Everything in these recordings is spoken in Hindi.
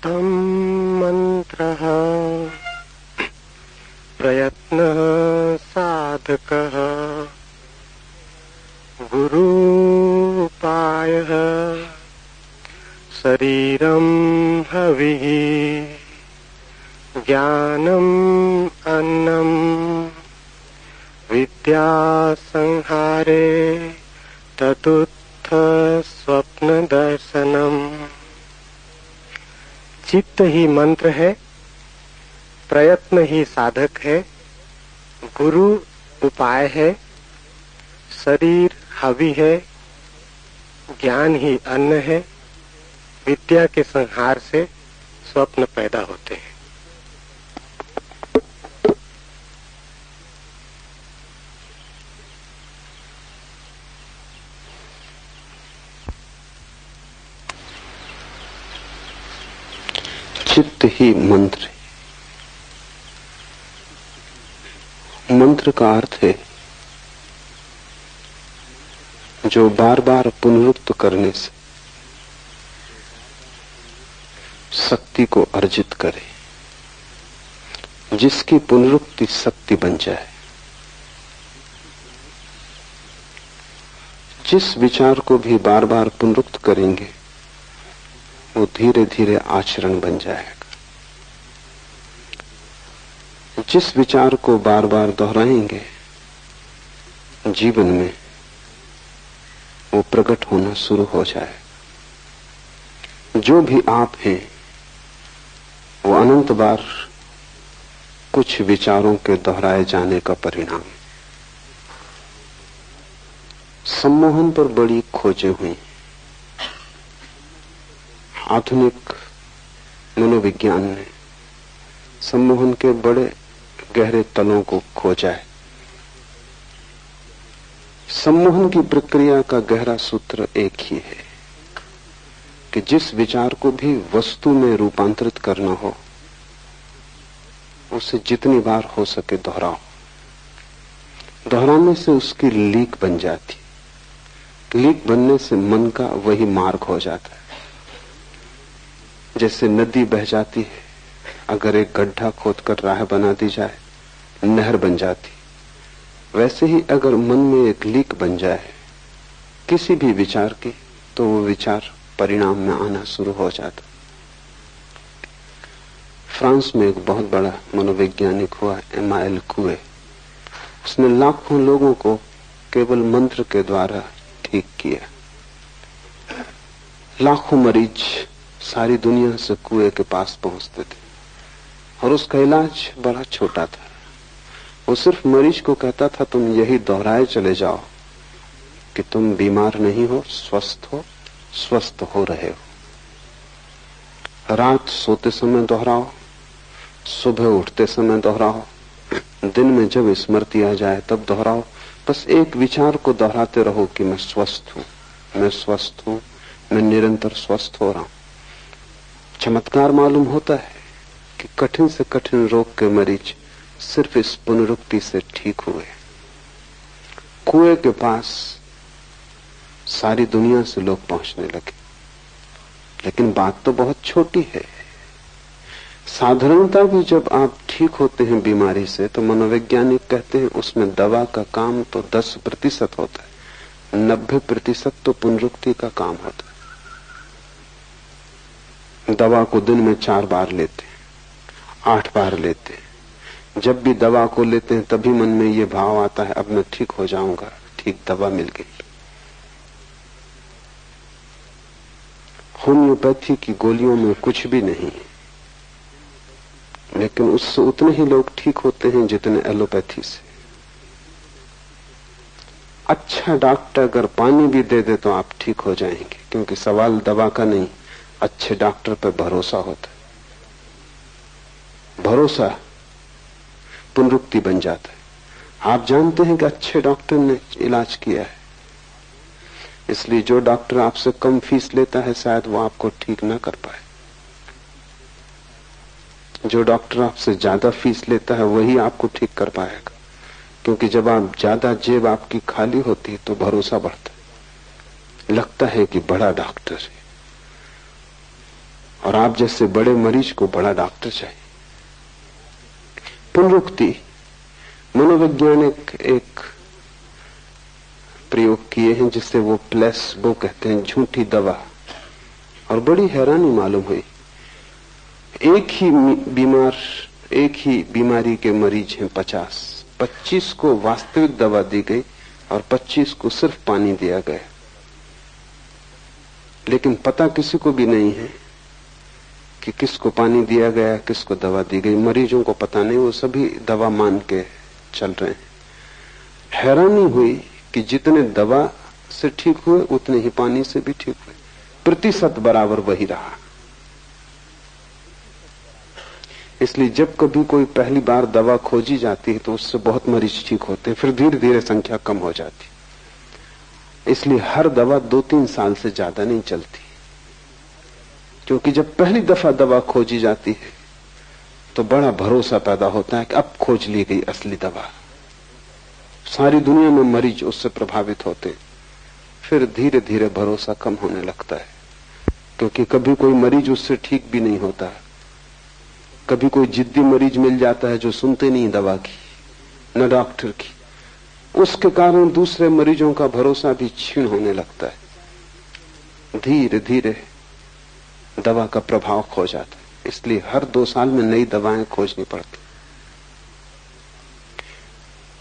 तं मन्त्रः प्रयत्नः साधकः गुरूपायः शरीरं हविः ज्ञानम् अन्नम् विद्या संहारे तदुत्थ स्वप्न दर्शनम। चित्त ही मंत्र है, प्रयत्न ही साधक है, गुरु उपाय है, शरीर हवि है, ज्ञान ही अन्न है, विद्या के संहार से स्वप्न पैदा होते हैं। चित्त ही मंत्र है। मंत्र का अर्थ है जो बार बार पुनरुक्त करने से शक्ति को अर्जित करे, जिसकी पुनरुक्ति शक्ति बन जाए। जिस विचार को भी बार बार पुनरुक्त करेंगे वो धीरे धीरे आचरण बन जाएगा। जिस विचार को बार बार दोहराएंगे जीवन में वो प्रकट होना शुरू हो जाए। जो भी आप हैं वो अनंत बार कुछ विचारों के दोहराए जाने का परिणाम। सम्मोहन पर बड़ी खोजें हुई। आधुनिक मनोविज्ञान ने सम्मोहन के बड़े गहरे तलों को खोजा है। सम्मोहन की प्रक्रिया का गहरा सूत्र एक ही है कि जिस विचार को भी वस्तु में रूपांतरित करना हो उसे जितनी बार हो सके दोहराओ। दोहराने से उसकी लीक बन जाती। लीक बनने से मन का वही मार्ग हो जाता है। जैसे नदी बह जाती है, अगर एक गड्ढा खोदकर राह बना दी जाए नहर बन जाती। वैसे ही अगर मन में एक लीक बन जाए किसी भी विचार की, तो वो विचार परिणाम में आना शुरू हो जाता। फ्रांस में एक बहुत बड़ा मनोवैज्ञानिक हुआ, एमाइल कुए। उसने लाखों लोगों को केवल मंत्र के द्वारा ठीक किया। लाखों मरीज सारी दुनिया से कुएं के पास पहुंचते थे और उसका इलाज बड़ा छोटा था। वो सिर्फ मरीज को कहता था, तुम यही दोहराए चले जाओ कि तुम बीमार नहीं हो, स्वस्थ हो रहे हो। रात सोते समय दोहराओ, सुबह उठते समय दोहराओ, दिन में जब स्मृति आ जाए तब दोहराओ। बस एक विचार को दोहराते रहो कि मैं स्वस्थ हूं, मैं स्वस्थ हूं, मैं निरंतर स्वस्थ हो रहा हूं। चमत्कार मालूम होता है कि कठिन से कठिन रोग के मरीज सिर्फ इस पुनरुक्ति से ठीक हुए। कुएं के पास सारी दुनिया से लोग पहुंचने लगे। लेकिन बात तो बहुत छोटी है। साधारणता भी जब आप ठीक होते हैं बीमारी से तो मनोवैज्ञानिक कहते हैं उसमें दवा का काम तो 10% होता है, 90% तो पुनरुक्ति का काम होता है। दवा को दिन में 4 बार लेते हैं, 8 बार लेते हैं। जब भी दवा को लेते हैं तभी मन में ये भाव आता है अब मैं ठीक हो जाऊंगा, ठीक दवा मिल गई। होम्योपैथी की गोलियों में कुछ भी नहीं है, लेकिन उससे उतने ही लोग ठीक होते हैं जितने एलोपैथी से। अच्छा डॉक्टर अगर पानी भी दे दे तो आप ठीक हो जाएंगे, क्योंकि सवाल दवा का नहीं, अच्छे डॉक्टर पर भरोसा होता है। भरोसा पुनरुक्ति बन जाता है। आप जानते हैं कि अच्छे डॉक्टर ने इलाज किया है, इसलिए जो डॉक्टर आपसे कम फीस लेता है शायद वो आपको ठीक ना कर पाए। जो डॉक्टर आपसे ज्यादा फीस लेता है वही आपको ठीक कर पाएगा, क्योंकि जब आप ज्यादा जेब आपकी खाली होती है तो भरोसा बढ़ता है, लगता है कि बड़ा डॉक्टर है। और आप जैसे बड़े मरीज को बड़ा डॉक्टर चाहिए। पुनरुक्ति, मनोवैज्ञानिक एक प्रयोग किए हैं जिसे वो प्लेसबो कहते हैं, झूठी दवा। और बड़ी हैरानी मालूम हुई, एक ही बीमारी के मरीज हैं 25 को वास्तविक दवा दी गई और 25 को सिर्फ पानी दिया गया। लेकिन पता किसी को भी नहीं है कि किसको पानी दिया गया, किसको दवा दी गई। मरीजों को पता नहीं, वो सभी दवा मान के चल रहे हैं। हैरानी हुई कि जितने दवा से ठीक हुए उतने ही पानी से भी ठीक हुए, प्रतिशत बराबर वही रहा। इसलिए जब कभी कोई पहली बार दवा खोजी जाती है तो उससे बहुत मरीज ठीक होते हैं, फिर धीरे धीरे संख्या कम हो जाती। इसलिए हर दवा 2-3 साल से ज्यादा नहीं चलती, क्योंकि जब पहली दफा दवा खोजी जाती है तो बड़ा भरोसा पैदा होता है कि अब खोज ली गई असली दवा। सारी दुनिया में मरीज उससे प्रभावित होते, फिर धीरे धीरे भरोसा कम होने लगता है, क्योंकि कभी कोई मरीज उससे ठीक भी नहीं होता। कभी कोई जिद्दी मरीज मिल जाता है जो सुनते नहीं दवा की न डॉक्टर की, उसके कारण दूसरे मरीजों का भरोसा भी क्षीण होने लगता है। धीरे धीरे दवा का प्रभाव खो जाता है। इसलिए हर 2 साल में नई दवाएं खोजनी पड़ती।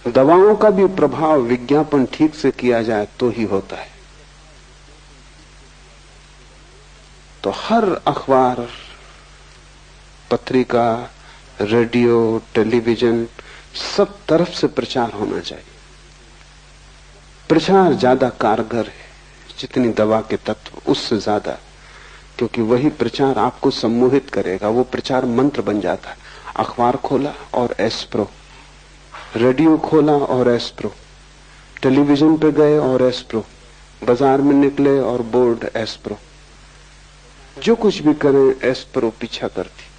दवाओं का भी प्रभाव विज्ञापन ठीक से किया जाए तो ही होता है। तो हर अखबार, पत्रिका, रेडियो, टेलीविजन, सब तरफ से प्रचार होना चाहिए। प्रचार ज्यादा कारगर है जितनी दवा के तत्व, उससे ज्यादा, क्योंकि वही प्रचार आपको सम्मोहित करेगा। वो प्रचार मंत्र बन जाता है। अखबार खोला और एस्प्रो, रेडियो खोला और एस्प्रो, टेलीविजन पे गए और एस्प्रो, बाजार में निकले और बोर्ड एस्प्रो, जो कुछ भी करें एस्प्रो पीछा करती।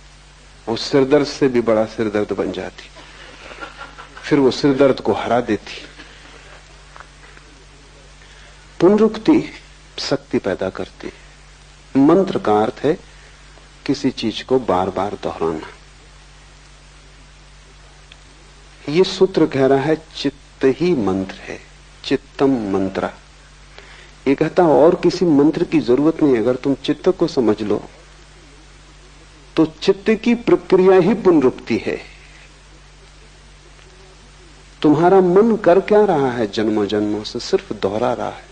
वो सिरदर्द से भी बड़ा सिरदर्द बन जाती, फिर वो सिरदर्द को हरा देती। पुनरुक्ति शक्ति पैदा करती है। मंत्र का अर्थ है किसी चीज को बार बार दोहराना। ये सूत्र कह रहा है चित्त ही मंत्र है, चित्तम मंत्रा। ये कहता है और किसी मंत्र की जरूरत नहीं। अगर तुम चित्त को समझ लो तो चित्त की प्रक्रिया ही पुनरुक्ति है। तुम्हारा मन कर क्या रहा है जन्मों जन्मों से? सिर्फ दोहरा रहा है।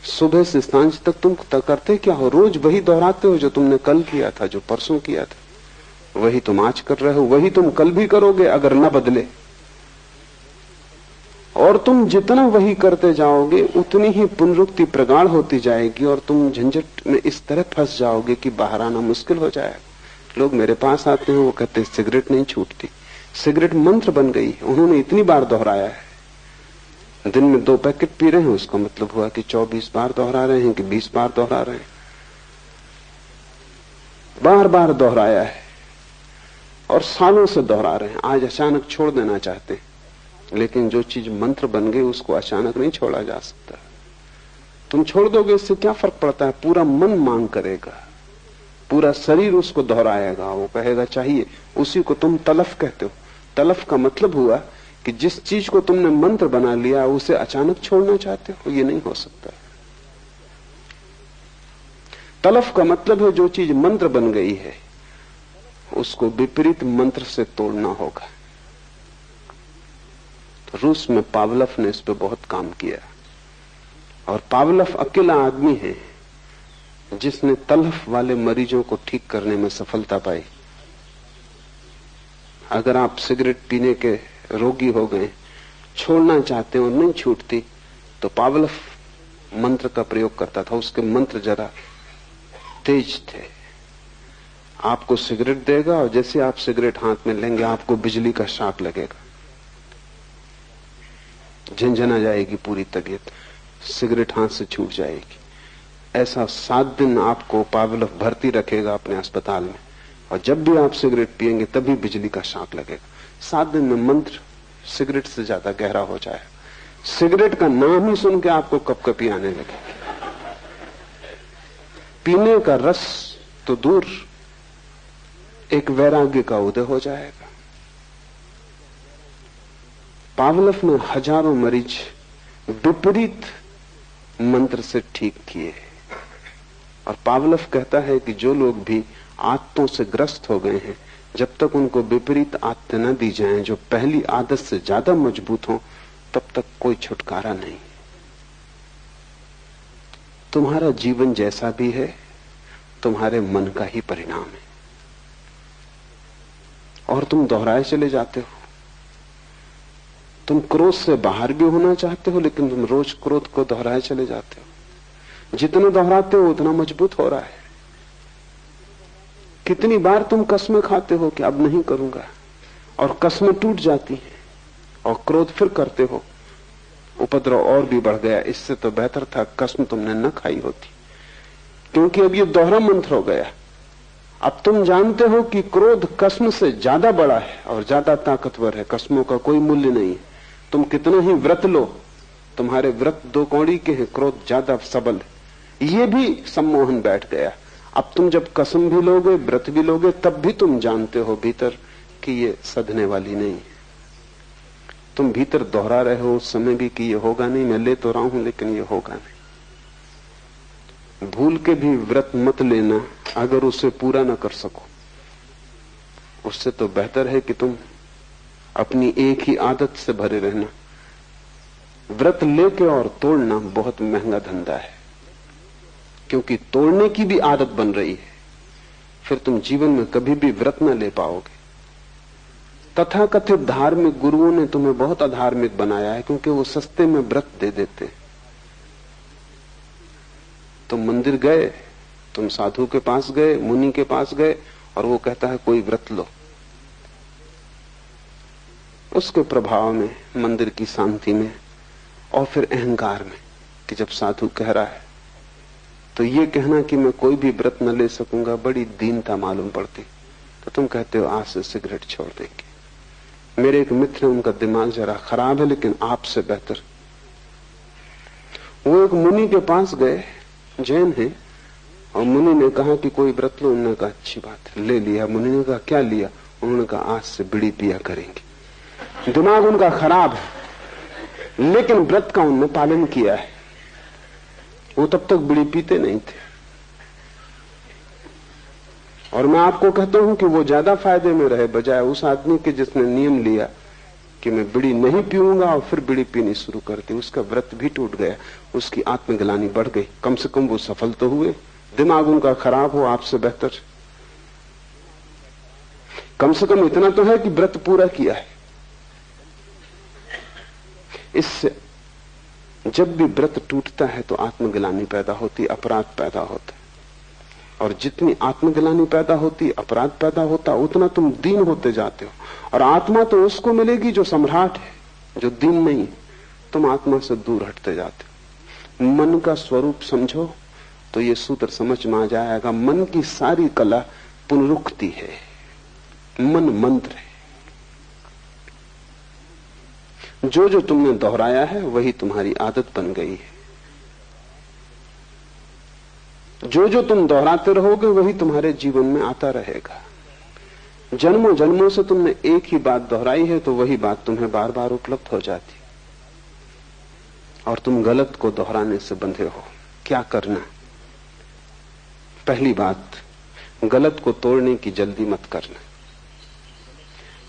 सुबह से सांझ तक तुम करते क्या हो? रोज वही दोहराते हो जो तुमने कल किया था, जो परसों किया था। वही तुम आज कर रहे हो, वही तुम कल भी करोगे अगर न बदले। और तुम जितना वही करते जाओगे उतनी ही पुनरुक्ति प्रगाढ़ होती जाएगी और तुम झंझट में इस तरह फंस जाओगे कि बाहर आना मुश्किल हो जाएगा। लोग मेरे पास आते हैं, वो कहते हैं सिगरेट नहीं छूटती। सिगरेट मंत्र बन गई है, उन्होंने इतनी बार दोहराया है। दिन में 2 पैकेट पी रहे हैं, उसका मतलब हुआ कि 24 बार दोहरा रहे हैं कि 20 बार दोहरा रहे हैं। बार बार दोहराया है और सालों से दोहरा रहे हैं। आज अचानक छोड़ देना चाहते हैं, लेकिन जो चीज मंत्र बन गई उसको अचानक नहीं छोड़ा जा सकता। तुम छोड़ दोगे इससे क्या फर्क पड़ता है? पूरा मन मांग करेगा, पूरा शरीर उसको दोहराएगा, वो कहेगा चाहिए। उसी को तुम तलफ कहते हो। तलफ का मतलब हुआ कि जिस चीज को तुमने मंत्र बना लिया उसे अचानक छोड़ना चाहते हो, ये नहीं हो सकता। तलफ का मतलब है जो चीज मंत्र बन गई है उसको विपरीत मंत्र से तोड़ना होगा। तो रूस में पावलव ने इस पे बहुत काम किया, और पावलव अकेला आदमी है जिसने तलफ वाले मरीजों को ठीक करने में सफलता पाई। अगर आप सिगरेट पीने के रोगी हो गए, छोड़ना चाहते हैं और नहीं छूटती, तो पावलव मंत्र का प्रयोग करता था। उसके मंत्र जरा तेज थे। आपको सिगरेट देगा और जैसे आप सिगरेट हाथ में लेंगे आपको बिजली का शॉक लगेगा, झंझना जाएगी पूरी तबीयत, सिगरेट हाथ से छूट जाएगी। ऐसा 7 दिन आपको पावलव भर्ती रखेगा अपने अस्पताल में, और जब भी आप सिगरेट पिएंगे तभी बिजली का शॉक लगेगा। 7 दिन में मंत्र सिगरेट से ज्यादा गहरा हो जाएगा। सिगरेट का नाम ही सुन के आपको कपकपी आने लगेगी। पीने का रस तो दूर, एक वैराग्य का उदय हो जाएगा। पावलव ने हजारों मरीज विपरीत मंत्र से ठीक किए। और पावलव कहता है कि जो लोग भी आदतों से ग्रस्त हो गए हैं, जब तक उनको विपरीत आदतें न दी जाएं जो पहली आदत से ज्यादा मजबूत हो, तब तक कोई छुटकारा नहीं। तुम्हारा जीवन जैसा भी है तुम्हारे मन का ही परिणाम है, और तुम दोहराए चले जाते हो। तुम क्रोध से बाहर भी होना चाहते हो, लेकिन तुम रोज क्रोध को दोहराए चले जाते हो। जितना दोहराते हो उतना मजबूत हो रहा है। कितनी बार तुम कस्में खाते हो कि अब नहीं करूंगा, और कस्में टूट जाती हैं, और क्रोध फिर करते हो, उपद्रव और भी बढ़ गया। इससे तो बेहतर था कसम तुमने न खाई होती, क्योंकि अब ये दोहरा मंत्र हो गया। अब तुम जानते हो कि क्रोध कसम से ज्यादा बड़ा है और ज्यादा ताकतवर है, कसमों का कोई मूल्य नहीं है। तुम कितना ही व्रत लो, तुम्हारे व्रत दो कौड़ी के हैं, क्रोध ज्यादा सबल है। ये भी सम्मोहन बैठ गया। अब तुम जब कसम भी लोगे, व्रत भी लोगे, तब भी तुम जानते हो भीतर कि ये सधने वाली नहीं है। तुम भीतर दोहरा रहे हो उस समय भी कि ये होगा नहीं, मैं ले तो रहा हूं लेकिन ये होगा नहीं। भूल के भी व्रत मत लेना अगर उसे पूरा न कर सको। उससे तो बेहतर है कि तुम अपनी एक ही आदत से भरे रहना। व्रत लेके और तोड़ना बहुत महंगा धंधा है, क्योंकि तोड़ने की भी आदत बन रही है। फिर तुम जीवन में कभी भी व्रत न ले पाओगे। तथाकथित धार्मिक गुरुओं ने तुम्हें बहुत अधार्मिक बनाया है, क्योंकि वो सस्ते में व्रत दे देते। तुम मंदिर गए, तुम साधु के पास गए, मुनि के पास गए, और वो कहता है कोई व्रत लो। उसके प्रभाव में, मंदिर की शांति में, और फिर अहंकार में कि जब साधु कह रहा है तो ये कहना कि मैं कोई भी व्रत न ले सकूंगा बड़ी दीनता मालूम पड़ती। तो तुम कहते हो आज से सिगरेट छोड़ देंगे। मेरे एक मित्र है, उनका दिमाग जरा खराब है लेकिन आपसे बेहतर। वो एक मुनि के पास गए, जैन है, और मुनि ने कहा कि कोई व्रत लो। उन्होंने कहा अच्छी बात है, ले लिया। मुनि ने कहा क्या लिया? उन्होंने कहा आज से बीड़ी पिया करेंगे। दिमाग उनका खराब है, लेकिन व्रत का उन्होंने पालन किया है। वो तब तक बीड़ी पीते नहीं थे। और मैं आपको कहता हूं कि वो ज्यादा फायदे में रहे बजाय उस आदमी के जिसने नियम लिया कि मैं बीड़ी नहीं पीऊंगा और फिर बीड़ी पीनी शुरू कर दी। उसका व्रत भी टूट गया, उसकी आत्मग्लानि बढ़ गई। कम से कम वो सफल तो हुए। दिमाग उनका खराब हो आपसे बेहतर। कम से कम इतना तो है कि व्रत पूरा किया है। इससे जब भी व्रत टूटता है तो आत्मग्लानि पैदा होती, अपराध पैदा होता है। और जितनी आत्मग्लानि पैदा होती, अपराध पैदा होता, उतना तुम दीन होते जाते हो। और आत्मा तो उसको मिलेगी जो सम्राट है, जो दीन नहीं। तुम आत्मा से दूर हटते जाते हो। मन का स्वरूप समझो तो ये सूत्र समझ में आ जाएगा। मन की सारी कला पुनरुक्ति है। मन मंत्र है। जो जो तुमने दोहराया है वही तुम्हारी आदत बन गई है। जो जो तुम दोहराते रहोगे वही तुम्हारे जीवन में आता रहेगा। जन्मों जन्मों से तुमने एक ही बात दोहराई है तो वही बात तुम्हें बार बार उपलब्ध हो जाती, और तुम गलत को दोहराने से बंधे हो। क्या करना? पहली बात, गलत को तोड़ने की जल्दी मत करना।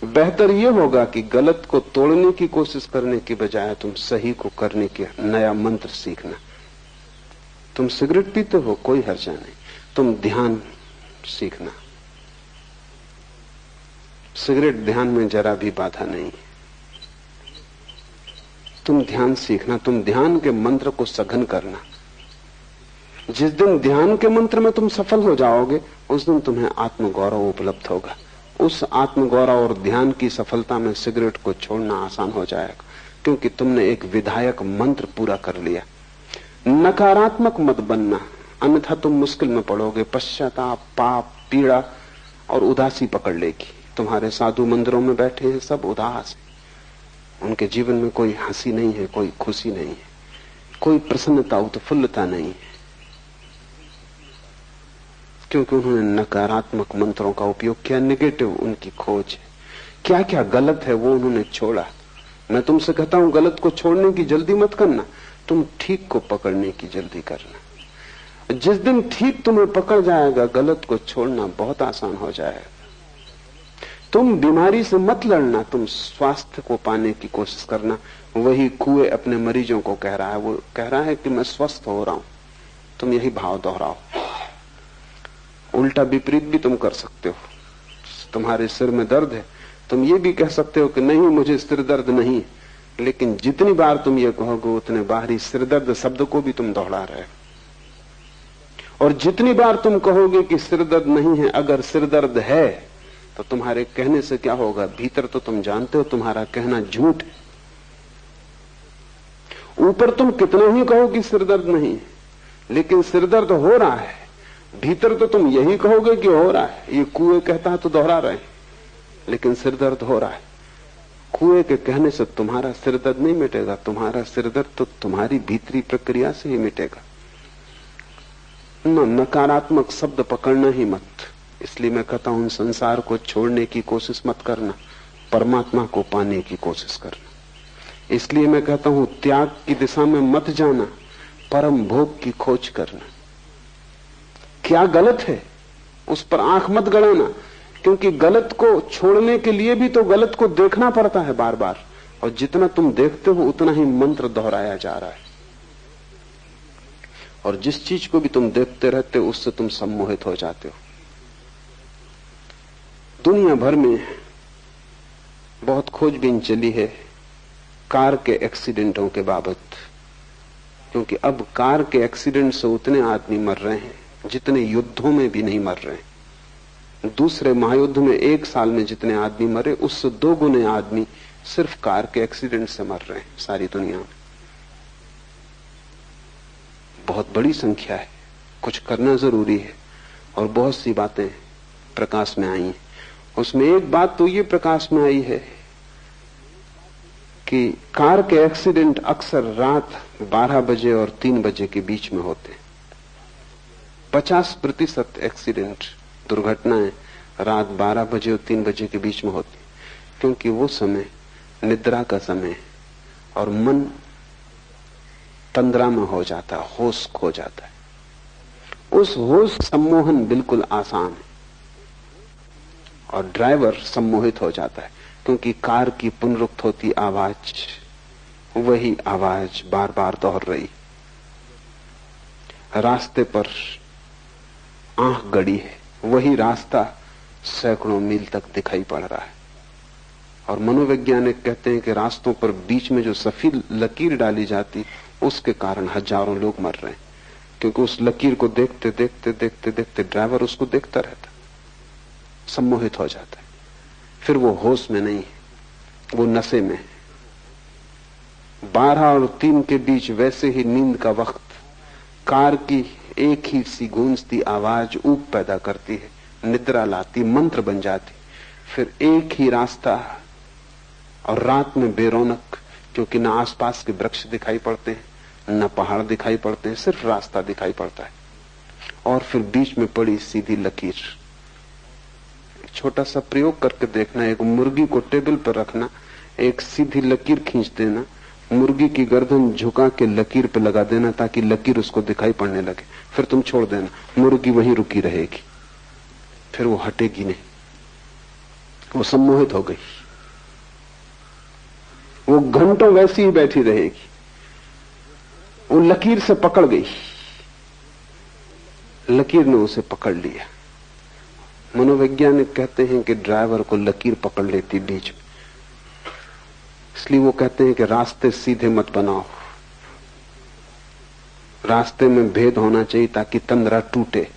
बेहतर यह होगा कि गलत को तोड़ने की कोशिश करने की बजाय तुम सही को करने के नया मंत्र सीखना। तुम सिगरेट पीते हो, कोई हर्जा नहीं, तुम ध्यान सीखना। सिगरेट ध्यान में जरा भी बाधा नहीं। तुम ध्यान सीखना, तुम ध्यान के मंत्र को सघन करना। जिस दिन ध्यान के मंत्र में तुम सफल हो जाओगे उस दिन तुम्हें आत्मगौरव उपलब्ध होगा। उस आत्मगौरव और ध्यान की सफलता में सिगरेट को छोड़ना आसान हो जाएगा, क्योंकि तुमने एक विधायक मंत्र पूरा कर लिया। नकारात्मक मत बनना, अन्यथा तुम मुश्किल में पड़ोगे। पश्चाताप, पाप, पीड़ा और उदासी पकड़ लेगी। तुम्हारे साधु मंदिरों में बैठे हैं, सब उदास हैं। उनके जीवन में कोई हंसी नहीं है, कोई खुशी नहीं है, कोई प्रसन्नता, उत्फुल्लता नहीं है। क्योंकि उन्होंने नकारात्मक मंत्रों का उपयोग किया, नेगेटिव उनकी खोज है। क्या क्या गलत है वो उन्होंने छोड़ा। मैं तुमसे कहता हूं गलत को छोड़ने की जल्दी मत करना, तुम ठीक को पकड़ने की जल्दी करना। जिस दिन ठीक तुम्हें पकड़ जाएगा, गलत को छोड़ना बहुत आसान हो जाएगा। तुम बीमारी से मत लड़ना, तुम स्वास्थ्य को पाने की कोशिश करना। वही कुएं अपने मरीजों को कह रहा है, वो कह रहा है कि मैं स्वस्थ हो रहा हूं। तुम यही भाव दोहराओ। उल्टा विपरीत भी तुम कर सकते हो। तुम्हारे सिर में दर्द है, तुम ये भी कह सकते हो कि नहीं मुझे सिर दर्द नहीं, लेकिन जितनी बार तुम ये कहोगे उतने बाहरी सिर दर्द शब्द को भी तुम दोहरा रहे हो। और जितनी बार तुम कहोगे कि सिर दर्द नहीं है, अगर सिर दर्द है तो तुम्हारे कहने से क्या होगा, भीतर तो तुम जानते हो तुम्हारा कहना झूठ है। ऊपर तुम कितना ही कहो कि सिर दर्द नहीं, लेकिन सिर दर्द हो रहा है, भीतर तो तुम यही कहोगे कि हो रहा है। ये कुएं कहता है तो दोहरा रहे हैं, लेकिन सिर दर्द हो रहा है। कुएं के कहने से तुम्हारा सिर दर्द नहीं मिटेगा, तुम्हारा सिर दर्द तो तुम्हारी भीतरी प्रक्रिया से ही मिटेगा। नकारात्मक शब्द पकड़ना ही मत। इसलिए मैं कहता हूं संसार को छोड़ने की कोशिश मत करना, परमात्मा को पाने की कोशिश करना। इसलिए मैं कहता हूं त्याग की दिशा में मत जाना, परम भोग की खोज करना। क्या गलत है उस पर आंख मत गड़ाना, क्योंकि गलत को छोड़ने के लिए भी तो गलत को देखना पड़ता है बार बार, और जितना तुम देखते हो उतना ही मंत्र दोहराया जा रहा है। और जिस चीज को भी तुम देखते रहते हो उससे तुम सम्मोहित हो जाते हो। दुनिया भर में बहुत खोजबीन चली है कार के एक्सीडेंटों के बाबत, क्योंकि अब कार के एक्सीडेंट से उतने आदमी मर रहे हैं जितने युद्धों में भी नहीं मर रहे। दूसरे महायुद्ध में 1 साल में जितने आदमी मरे, उससे 2 गुने आदमी सिर्फ कार के एक्सीडेंट से मर रहे हैं सारी दुनिया में। बहुत बड़ी संख्या है, कुछ करना जरूरी है। और बहुत सी बातें प्रकाश में आई हैं। उसमें एक बात तो ये प्रकाश में आई है कि कार के एक्सीडेंट अक्सर रात 12 बजे और 3 बजे के बीच में होते हैं। 50% एक्सीडेंट, दुर्घटनाएं रात 12 बजे और 3 बजे के बीच में होती, क्योंकि वो समय निद्रा का समय और मन तंद्रा में हो जाता है, होश खो जाता है। उस होश सम्मोहन बिल्कुल आसान है और ड्राइवर सम्मोहित हो जाता है, क्योंकि कार की पुनरुक्त होती आवाज, वही आवाज बार बार दोहर रही। रास्ते पर आंख गड़ी है, वही रास्ता सैकड़ों मील तक दिखाई पड़ रहा है। और मनोवैज्ञानिक कहते हैं कि रास्तों पर बीच में जो सफेद लकीर डाली जाती, उसके कारण हजारों लोग मर रहे हैं, क्योंकि उस लकीर को देखते देखते देखते देखते ड्राइवर उसको देखता रहता, सम्मोहित हो जाता है। फिर वो होश में नहीं है, वो नशे में है। 12 और 3 के बीच वैसे ही नींद का वक्त कार की एक ही सी गूंजती आवाज ऊब पैदा करती है, निद्रा लाती, मंत्र बन जाती। फिर एक ही रास्ता और रात में बेरौनक, क्योंकि न आसपास के वृक्ष दिखाई पड़ते हैं, न पहाड़ दिखाई पड़ते हैं, सिर्फ रास्ता दिखाई पड़ता है। और फिर बीच में पड़ी सीधी लकीर। छोटा सा प्रयोग करके देखना, एक मुर्गी को टेबल पर रखना, एक सीधी लकीर खींच देना, मुर्गी की गर्दन झुका के लकीर पे लगा देना ताकि लकीर उसको दिखाई पड़ने लगे। फिर तुम छोड़ देना, मुर्गी वहीं रुकी रहेगी, फिर वो हटेगी नहीं। वो सम्मोहित हो गई, वो घंटों वैसी ही बैठी रहेगी। वो लकीर से पकड़ गई, लकीर ने उसे पकड़ लिया। मनोवैज्ञानिक कहते हैं कि ड्राइवर को लकीर पकड़ लेती बीच में, इसलिए वो कहते हैं कि रास्ते सीधे मत बनाओ, रास्ते में भेद होना चाहिए ताकि तंद्रा टूटे,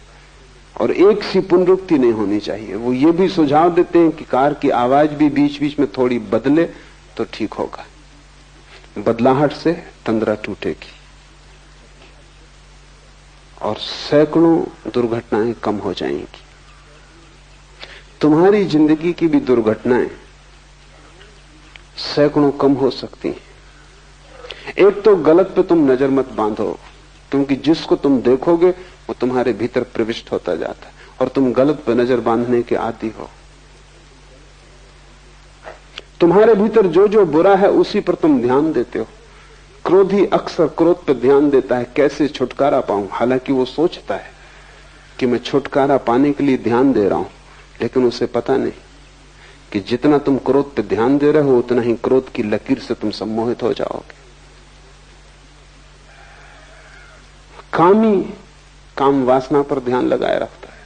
और एक सी पुनरुक्ति नहीं होनी चाहिए। वो ये भी सुझाव देते हैं कि कार की आवाज भी बीच बीच में थोड़ी बदले तो ठीक होगा, बदलाहट से तंद्रा टूटेगी और सैकड़ों दुर्घटनाएं कम हो जाएंगी। तुम्हारी जिंदगी की भी दुर्घटनाएं सैकड़ों कम हो सकती हैं। एक तो गलत पे तुम नजर मत बांधो, क्योंकि जिसको तुम देखोगे वो तुम्हारे भीतर प्रविष्ट होता जाता है। और तुम गलत पर नजर बांधने के आदी हो। तुम्हारे भीतर जो जो बुरा है उसी पर तुम ध्यान देते हो। क्रोधी अक्सर क्रोध पर ध्यान देता है, कैसे छुटकारा पाऊं। हालांकि वो सोचता है कि मैं छुटकारा पाने के लिए ध्यान दे रहा हूं, लेकिन उसे पता नहीं कि जितना तुम क्रोध पर ध्यान दे रहे हो उतना ही क्रोध की लकीर से तुम सम्मोहित हो जाओगे। कामी काम वासना पर ध्यान लगाए रखता है।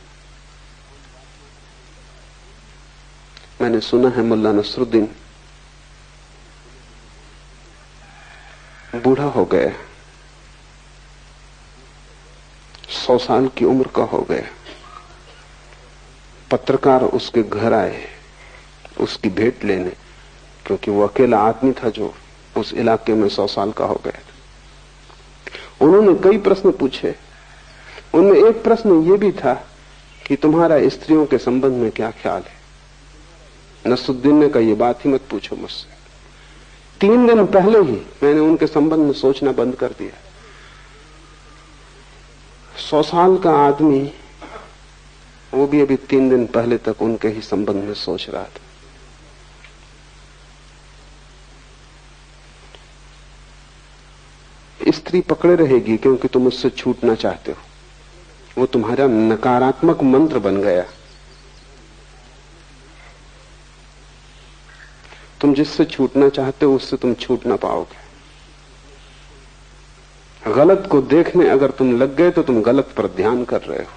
मैंने सुना है मुल्ला नसरुद्दीन बूढ़ा हो गया, 100 साल की उम्र का हो गया। पत्रकार उसके घर आए उसकी भेंट लेने, क्योंकि वो अकेला आदमी था जो उस इलाके में 100 साल का हो गया था। उन्होंने कई प्रश्न पूछे। उनमें एक प्रश्न ये भी था कि तुम्हारा स्त्रियों के संबंध में क्या ख्याल है। नसरुद्दीन ने कहा, ये बात ही मत पूछो मुझसे। 3 दिन पहले ही मैंने उनके संबंध में सोचना बंद कर दिया। 100 साल का आदमी, वो भी अभी 3 दिन पहले तक उनके ही संबंध में सोच रहा था। स्त्री पकड़े रहेगी क्योंकि तुम उससे छूटना चाहते हो। वो तुम्हारा नकारात्मक मंत्र बन गया। तुम जिससे छूटना चाहते हो उससे तुम छूट ना पाओगे। गलत को देखने अगर तुम लग गए तो तुम गलत पर ध्यान कर रहे हो।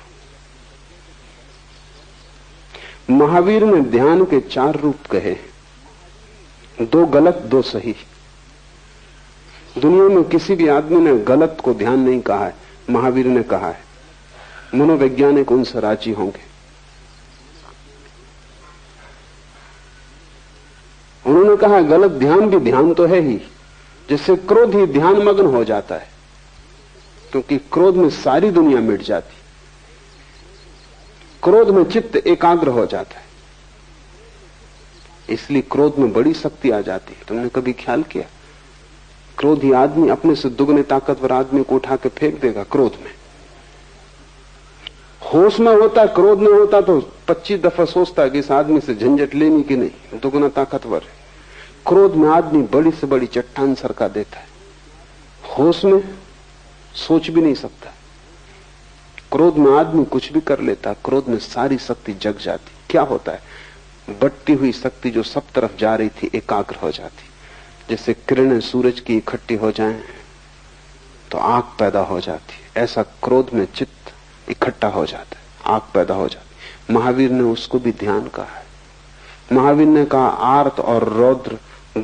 महावीर ने ध्यान के 4 रूप कहे, 2 गलत 2 सही। दुनिया में किसी भी आदमी ने गलत को ध्यान नहीं कहा है, महावीर ने कहा है। मनोवैज्ञानिक उनसे राजी होंगे। उन्होंने कहा गलत ध्यान भी ध्यान तो है ही, जिससे क्रोध ही ध्यान मग्न हो जाता है, क्योंकि क्रोध में सारी दुनिया मिट जाती। क्रोध में चित्त एकाग्र हो जाता है, इसलिए क्रोध में बड़ी शक्ति आ जाती है। तुमने कभी ख्याल किया, क्रोधी आदमी अपने से दुगने ताकतवर आदमी को उठा के फेंक देगा क्रोध में। होश में होता, क्रोध में होता तो 25 दफा सोचता कि इस आदमी से झंझट लेनी कि नहीं, दुगना ताकतवर है। क्रोध में आदमी बड़ी से बड़ी चट्टान सरका देता है, होश में सोच भी नहीं सकता। क्रोध में आदमी कुछ भी कर लेता, क्रोध में सारी शक्ति जग जाती। क्या होता है, बढ़ती हुई शक्ति जो सब तरफ जा रही थी एकाग्र हो जाती। जैसे किरणें सूरज की इकट्ठी हो जाएं तो आग पैदा हो जाती, ऐसा क्रोध में चित्त इकट्ठा हो जाता है, आग पैदा हो जाती। महावीर ने उसको भी ध्यान कहा है। महावीर ने कहा आर्त और रौद्र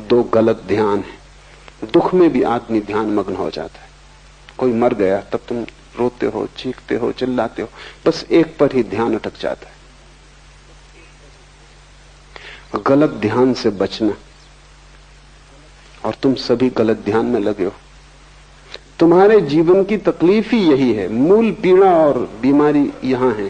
2 गलत ध्यान है। दुख में भी आदमी ध्यान मग्न हो जाता है। कोई मर गया तब तुम रोते हो, चीखते हो, चिल्लाते हो, बस एक पर ही ध्यान अटक जाता है। गलत ध्यान से बचना, और तुम सभी गलत ध्यान में लगे हो। तुम्हारे जीवन की तकलीफ ही यही है, मूल पीड़ा और बीमारी यहां है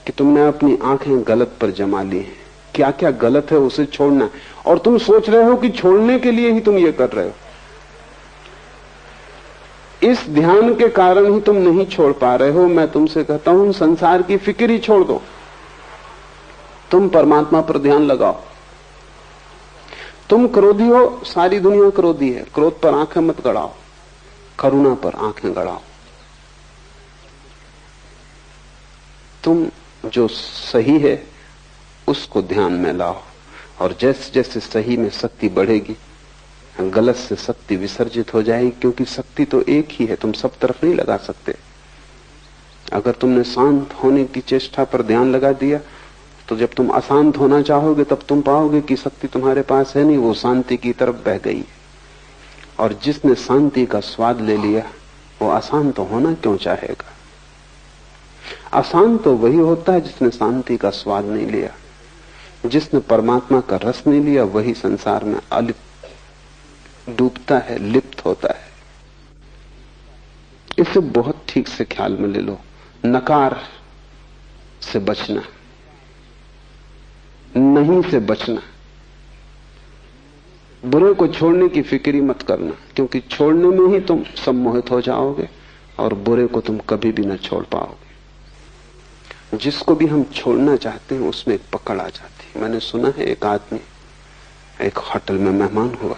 कि तुमने अपनी आंखें गलत पर जमा ली हैं। क्या क्या गलत है उसे छोड़ना, और तुम सोच रहे हो कि छोड़ने के लिए ही तुम ये कर रहे हो। इस ध्यान के कारण ही तुम नहीं छोड़ पा रहे हो। मैं तुमसे कहता हूं संसार की फिक्र ही छोड़ दो, तुम परमात्मा पर ध्यान लगाओ। तुम क्रोधी हो, सारी दुनिया क्रोधी है, क्रोध पर आंखें मत गड़ाओ, करुणा पर आंखें गड़ाओ। तुम जो सही है उसको ध्यान में लाओ, और जैसे जैसे सही में शक्ति बढ़ेगी गलत से शक्ति विसर्जित हो जाएगी, क्योंकि शक्ति तो एक ही है, तुम सब तरफ नहीं लगा सकते। अगर तुमने शांत होने की चेष्टा पर ध्यान लगा दिया तो जब तुम अशांत होना चाहोगे तब तुम पाओगे कि शक्ति तुम्हारे पास है नहीं, वो शांति की तरफ बह गई। और जिसने शांति का स्वाद ले लिया वो अशांत होना क्यों चाहेगा। अशांत तो वही होता है जिसने शांति का स्वाद नहीं लिया। जिसने परमात्मा का रस नहीं लिया वही संसार में अलिप्त डूबता है, लिप्त होता है। इसे बहुत ठीक से ख्याल में ले लो। नकार से बचना, नहीं से बचना, बुरे को छोड़ने की फिक्र मत करना, क्योंकि छोड़ने में ही तुम सम्मोहित हो जाओगे और बुरे को तुम कभी भी न छोड़ पाओगे। जिसको भी हम छोड़ना चाहते हैं उसमें एक पकड़ आ जाती है। मैंने सुना है एक आदमी एक होटल में मेहमान हुआ,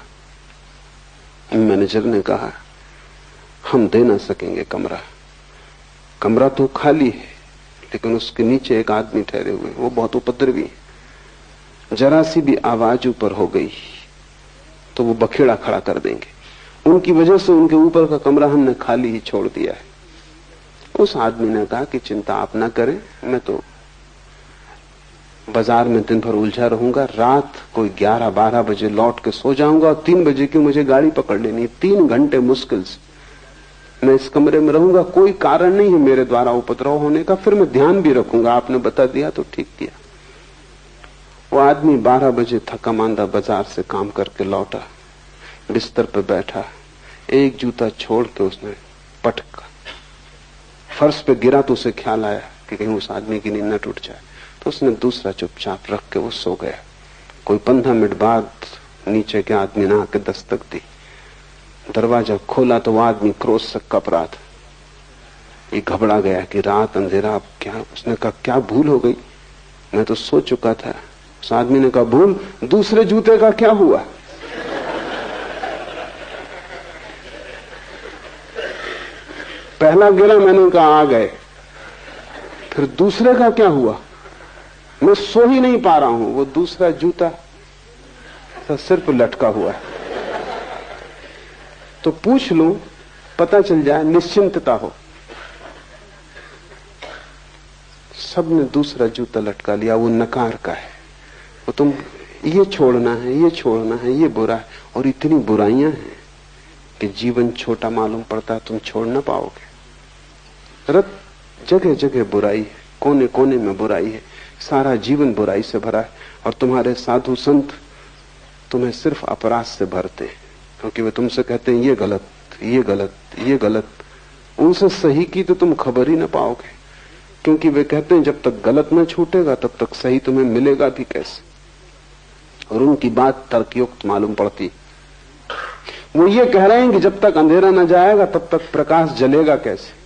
मैनेजर ने कहा हम दे ना सकेंगे कमरा, कमरा तो खाली है, लेकिन उसके नीचे एक आदमी ठहरे हुए, वो बहुत उपद्रवी है, जरा सी भी आवाज ऊपर हो गई तो वो बखेड़ा खड़ा कर देंगे। उनकी वजह से उनके ऊपर का कमरा हमने खाली ही छोड़ दिया है। उस आदमी ने कहा कि चिंता आप ना करें, मैं तो बाजार में दिन भर उलझा रहूंगा, रात कोई 11-12 बजे लौट के सो जाऊंगा और 3 बजे की मुझे गाड़ी पकड़ लेनी है। 3 घंटे मुश्किल से मैं इस कमरे में रहूंगा, कोई कारण नहीं है मेरे द्वारा उपद्रव होने का, फिर मैं ध्यान भी रखूंगा, आपने बता दिया तो ठीक किया। वो आदमी 12 बजे थका मांदा बाजार से काम करके लौटा, बिस्तर पर बैठा, एक जूता छोड़ के उसने पटका, फर्श पे गिरा तो उसे ख्याल आया कि कहीं उस आदमी की नींद न टूट जाए, तो उसने दूसरा चुपचाप रख के वो सो गया। कोई 15 मिनट बाद नीचे के आदमी ने आके दस्तक दी, दरवाजा खोला तो वो आदमी क्रोध से कप रहा था। ये घबरा गया कि रात अंधेरा, अब क्या? उसने कहा क्या भूल हो गई, मैं तो सो चुका था। उस आदमी ने कहा भूल, दूसरे जूते का क्या हुआ? पहला गिरा, मैंने कहा आ गए, फिर दूसरे का क्या हुआ? मैं सो ही नहीं पा रहा हूं, वो दूसरा जूता तो सिर पर लटका हुआ है, तो पूछ लूं, पता चल जाए, निश्चिंतता हो। सबने दूसरा जूता लटका लिया, वो नकार का है, वो तुम ये छोड़ना है, ये छोड़ना है, ये बुरा है, और इतनी बुराइयां हैं कि जीवन छोटा मालूम पड़ता है, तुम छोड़ ना पाओगे। रत जगह जगह बुराई है, कोने कोने में बुराई है, सारा जीवन बुराई से भरा है, और तुम्हारे साधु संत तुम्हें सिर्फ अपराध से भरते हैं, क्योंकि वे तुमसे कहते हैं ये गलत, ये गलत, ये गलत। उनसे सही की तो तुम खबर ही ना पाओगे, क्योंकि वे कहते हैं जब तक गलत न छूटेगा तब तक सही तुम्हें मिलेगा भी कैसे। और उनकी बात तर्कयुक्त मालूम पड़ती। वो ये कह रहे हैं कि जब तक अंधेरा न जाएगा तब तक प्रकाश जलेगा कैसे।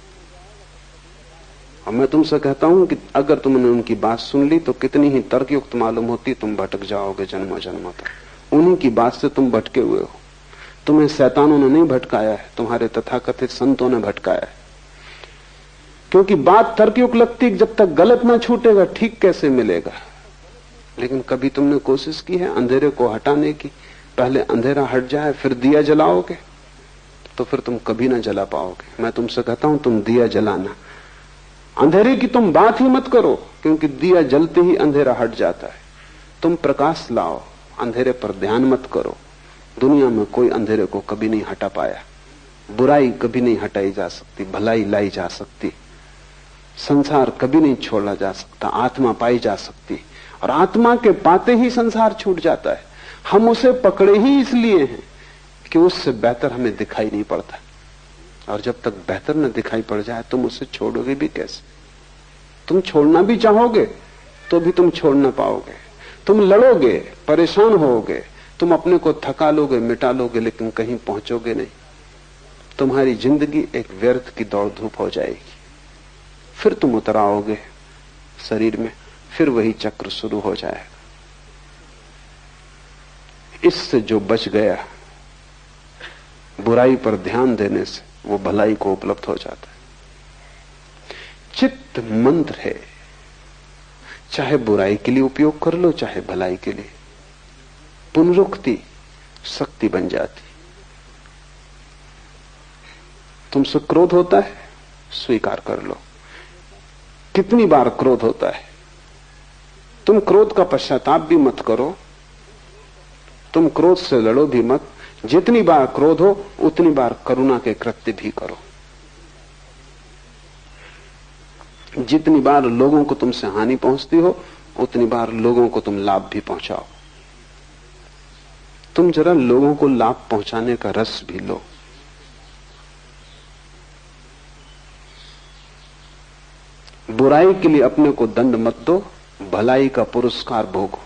और मैं तुमसे कहता हूं कि अगर तुमने उनकी बात सुन ली तो कितनी ही तर्कयुक्त मालूम होती, तुम भटक जाओगे जन्मों जन्मों तक। उन्हीं की बात से तुम भटके हुए हो। तुम्हें शैतानों ने नहीं भटकाया है, तुम्हारे तथाकथित संतों ने भटकाया है। क्योंकि बात तर्कयुक्त लगती है, जब तक गलत ना छूटेगा ठीक कैसे मिलेगा। लेकिन कभी तुमने कोशिश की है अंधेरे को हटाने की? पहले अंधेरा हट जाए फिर दिया जलाओगे तो फिर तुम कभी ना जला पाओगे। मैं तुमसे कहता हूं तुम दिया जलाना, अंधेरे की तुम बात ही मत करो, क्योंकि दिया जलते ही अंधेरा हट जाता है। तुम प्रकाश लाओ, अंधेरे पर ध्यान मत करो। दुनिया में कोई अंधेरे को कभी नहीं हटा पाया। बुराई कभी नहीं हटाई जा सकती, भलाई लाई जा सकती। संसार कभी नहीं छोड़ा जा सकता, आत्मा पाई जा सकती, और आत्मा के पाते ही संसार छूट जाता है। हम उसे पकड़े ही इसलिए हैं कि उससे बेहतर हमें दिखाई नहीं पड़ता, और जब तक बेहतर न दिखाई पड़ जाए तुम उसे छोड़ोगे भी कैसे। तुम छोड़ना भी चाहोगे तो भी तुम छोड़ ना पाओगे। तुम लड़ोगे, परेशान होगे, तुम अपने को थका लोगे, मिटा लोगे, लेकिन कहीं पहुंचोगे नहीं। तुम्हारी जिंदगी एक व्यर्थ की दौड़ धूप हो जाएगी। फिर तुम उतर आओगे शरीर में, फिर वही चक्र शुरू हो जाएगा। इससे जो बच गया बुराई पर ध्यान देने से, वो भलाई को उपलब्ध हो जाता है। चित्त मंत्र है, चाहे बुराई के लिए उपयोग कर लो चाहे भलाई के लिए। पुनरुक्ति शक्ति बन जाती। तुमसे क्रोध होता है, स्वीकार कर लो। कितनी बार क्रोध होता है, तुम क्रोध का पश्चाताप भी मत करो, तुम क्रोध से लड़ो भी मत। जितनी बार क्रोध हो उतनी बार करुणा के कृत्य भी करो। जितनी बार लोगों को तुमसे हानि पहुंचती हो उतनी बार लोगों को तुम लाभ भी पहुंचाओ। तुम जरा लोगों को लाभ पहुंचाने का रस भी लो। बुराई के लिए अपने को दंड मत दो, भलाई का पुरस्कार भोगो।